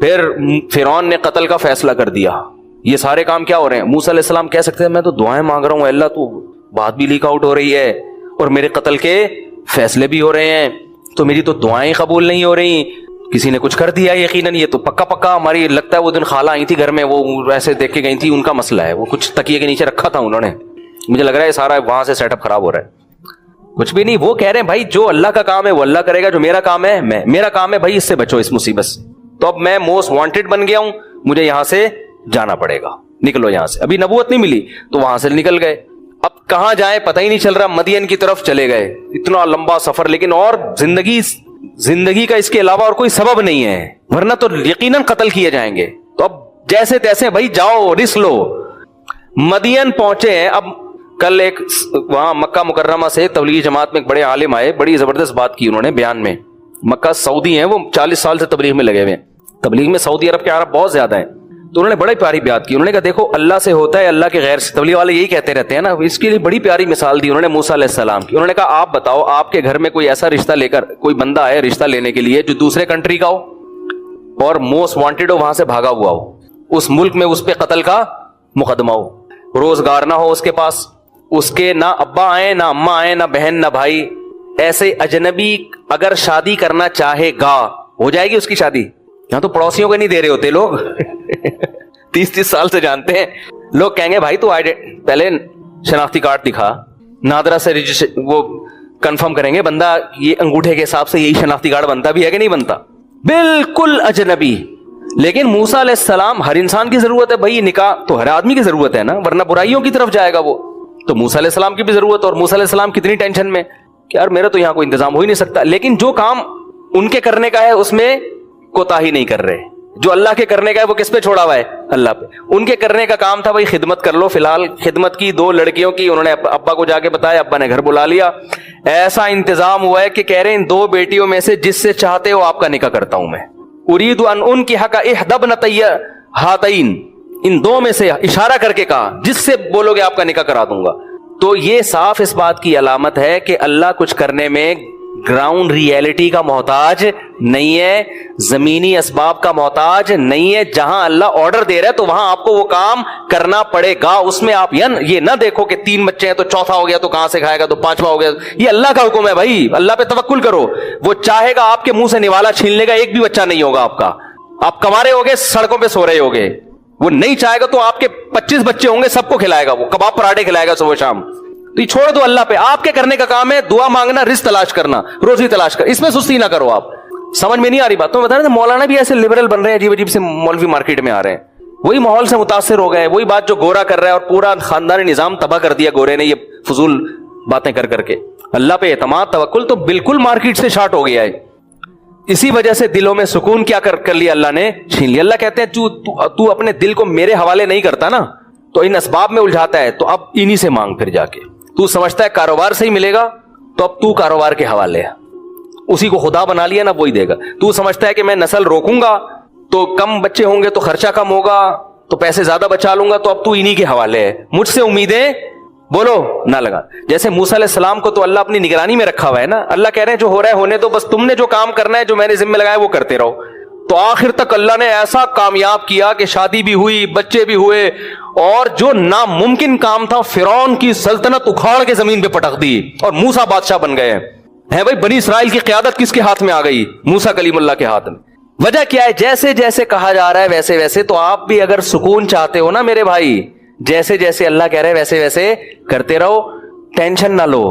پھر فرعون نے قتل کا فیصلہ کر دیا. یہ سارے کام کیا ہو رہے ہیں؟ موسیٰ علیہ السلام کہہ سکتے ہیں میں تو دعائیں مانگ رہا ہوں اللہ، تو بات بھی لیک آؤٹ ہو رہی ہے اور میرے قتل کے فیصلے بھی ہو رہے ہیں، تو میری تو دعائیں قبول نہیں ہو رہی، کسی نے کچھ کر دیا یقیناً. یہ تو پکا ہماری لگتا ہے وہ دن خالہ آئی تھی گھر میں، وہ ایسے دیکھ کے گئی تھی، ان کا مسئلہ ہے، وہ کچھ تکیے کے نیچے رکھا تھا انہوں نے، مجھے لگ رہا ہے سارا وہاں سے سیٹ اپ خراب ہو رہا ہے. کچھ بھی نہیں، وہ کہہ رہے ہیں بھائی جو اللہ کا کام ہے وہ اللہ کرے گا، جو میرا کام ہے میرا کام ہے بھائی اس سے بچو، اس مصیبت سے. تو اب میں موسٹ وانٹیڈ بن گیا ہوں، مجھے یہاں سے جانا پڑے گا، نکلو یہاں سے. ابھی نبوت نہیں ملی تو وہاں سے نکل گئے، اب کہاں جائیں پتہ ہی نہیں چل رہا، مدین کی طرف چلے گئے. اتنا لمبا سفر، لیکن اور زندگی کا اس کے علاوہ اور کوئی سبب نہیں ہے، ورنہ تو یقیناً قتل کیے جائیں گے. تو اب جیسے تیسے بھائی جاؤ رسک لو. مدین پہنچے ہیں. اب کل ایک وہاں مکہ مکرمہ سے تبلیغی جماعت میں ایک بڑے عالم آئے، بڑی زبردست بات کی انہوں نے بیان میں. مکہ سعودی ہیں، وہ 40 سال سے تبلیغ میں لگے ہوئے ہیں، تبلیغ میں سعودی عرب کے عرب بہت زیادہ ہیں. تو انہوں نے بڑی پیاری بات کی. انہوں نے کہا دیکھو اللہ سے ہوتا ہے، اللہ کے غیر سے. تبلیغ والے یہی کہتے رہتے ہیں نا. اس کے لیے بڑی پیاری مثال دی انہوں نے موسیٰ علیہ السلام کی. انہوں نے کہا آپ بتاؤ آپ کے گھر میں کوئی ایسا رشتہ لے کر کوئی بندہ آئے رشتہ لینے کے لیے جو دوسرے کنٹری کا ہو اور موسٹ وانٹیڈ ہو، وہاں سے بھاگا ہوا ہو، اس ملک میں اس پہ قتل کا مقدمہ ہو، روزگار نہ ہو اس کے پاس، اس کے نہ ابا آئیں نہ اماں آئیں نہ بہن نہ بھائی. ایسے اجنبی اگر شادی کرنا چاہے گا ہو جائے گی اس کی شادی. یہاں تو پڑوسیوں کو نہیں دے رہے ہوتے لوگ 30 سال سے جانتے ہیں لوگ. کہیں گے بھائی تو پہلے شناختی کارڈ دکھا، نادرا سے وہ کنفرم کریں گے بندہ یہ انگوٹھے کے حساب سے یہی شناختی کارڈ بنتا بھی ہے کہ نہیں بنتا، بالکل اجنبی. لیکن موسیٰ علیہ السلام، ہر انسان کی ضرورت ہے بھائی، نکاح تو ہر آدمی کی ضرورت ہے نا، ورنہ برائیوں کی طرف جائے گا وہ. تو موسیٰ علیہ السلام کی بھی ضرورت، اور موسیٰ علیہ السلام کتنی ٹینشن میں کہ یار میرا تو یہاں کوئی انتظام ہو ہی نہیں سکتا. لیکن جو کام ان کے کرنے کا ہے اس میں کوتاہی نہیں کر رہے. جو اللہ کے کرنے کا ہے وہ کس پہ چھوڑا ہوا ہے؟ اللہ پہ. ان کے کرنے کا کام تھا بھائی خدمت کر لو. فی الحال خدمت کی 2 لڑکیوں کی، انہوں نے ابا کو جا کے بتایا، ابا نے گھر بلا لیا. ایسا انتظام ہوا ہے کہ کہہ رہے ہیں ان 2 بیٹیوں میں سے جس سے چاہتے ہو آپ کا نکاح کرتا ہوں میں. اريد ان انكحك احدى ابنتي هاتين، ان 2 میں سے اشارہ کر کے کہا جس سے بولو گے آپ کا نکاح کرا دوں گا. تو یہ صاف اس بات کی علامت ہے کہ اللہ کچھ کرنے میں گراؤنڈ ریئلٹی کا محتاج نہیں ہے، زمینی اسباب کا محتاج نہیں ہے. جہاں اللہ آرڈر دے رہا ہے تو وہاں آپ کو وہ کام کرنا پڑے گا. اس میں آپ یہ نہ دیکھو کہ 3 بچے ہیں تو چوتھا ہو گیا تو کہاں سے کھائے گا، تو 5واں ہو گیا. یہ اللہ کا حکم ہے بھائی، اللہ پہ توکل کرو. وہ چاہے گا آپ کے منہ سے نوالا چھین لے گا، ایک بھی بچہ نہیں ہوگا آپ کا. آپ کمارے ہوگے، سڑکوں پہ سو رہے ہوگے. وہ نہیں چاہے گا تو آپ کے 25 بچے ہوں گے، سب کو کھلائے گا، وہ کباب پراٹھے کھلائے گا صبح شام. تو یہ چھوڑ دو اللہ پہ. آپ کے کرنے کا کام ہے دعا مانگنا، رزق تلاش کرنا، روزی تلاش کر. اس میں سستی نہ کرو. آپ سمجھ میں نہیں آ رہی بات تو بتا رہے مولانا بھی ایسے لبرل بن رہے ہیں، عجیب عجیب سے مولوی مارکیٹ میں آ رہے ہیں، وہی ماحول سے متاثر ہو گئے. وہی بات جو گورا کر رہا ہے اور پورا خاندانی نظام تباہ کر دیا گورے نے یہ فضول باتیں کر کر کے. اللہ پہ اعتماد توکل تو بالکل مارکیٹ سے شارٹ ہو گیا ہے. اسی وجہ سے دلوں میں سکون کیا کر لیا اللہ نے، چھین لیا. اللہ کہتے ہیں تو اپنے دل کو میرے حوالے نہیں کرتا نا تو ان اسباب میں الجھاتا ہے، تو اب انہی سے مانگ. پھر جا کے تو سمجھتا ہے کاروبار سے ہی ملے گا تو اب تو کاروبار کے حوالے ہے، اسی کو خدا بنا لیا نا وہی دے گا. تو سمجھتا ہے کہ میں نسل روکوں گا تو کم بچے ہوں گے تو خرچہ کم ہوگا تو پیسے زیادہ بچا لوں گا، تو اب تو انہی کے حوالے ہے. مجھ سے امیدیں بولو نہ لگا. جیسے موسیٰ علیہ السلام کو تو اللہ اپنی نگرانی میں رکھا ہوا ہے نا. اللہ کہہ رہے ہیں جو ہو رہا ہے ہونے دو، بس تم نے جو کام کرنا ہے جو میں نے ذمہ لگایا وہ کرتے رہو. تو آخر تک اللہ نے ایسا کامیاب کیا کہ شادی بھی ہوئی، بچے بھی ہوئے، اور جو ناممکن کام تھا فرعون کی سلطنت اکھاڑ کے زمین پہ پٹک دی اور موسیٰ بادشاہ بن گئے ہیں. بھائی بنی اسرائیل کی قیادت کس کے ہاتھ میں آ گئی؟ موسیٰ کلیم اللہ کے ہاتھ میں. وجہ کیا ہے؟ جیسے جیسے کہا جا رہا ہے ویسے ویسے. تو آپ بھی اگر سکون چاہتے ہو نا میرے بھائی، جیسے جیسے اللہ کہہ رہے ہیں ویسے ویسے کرتے رہو، ٹینشن نہ لو.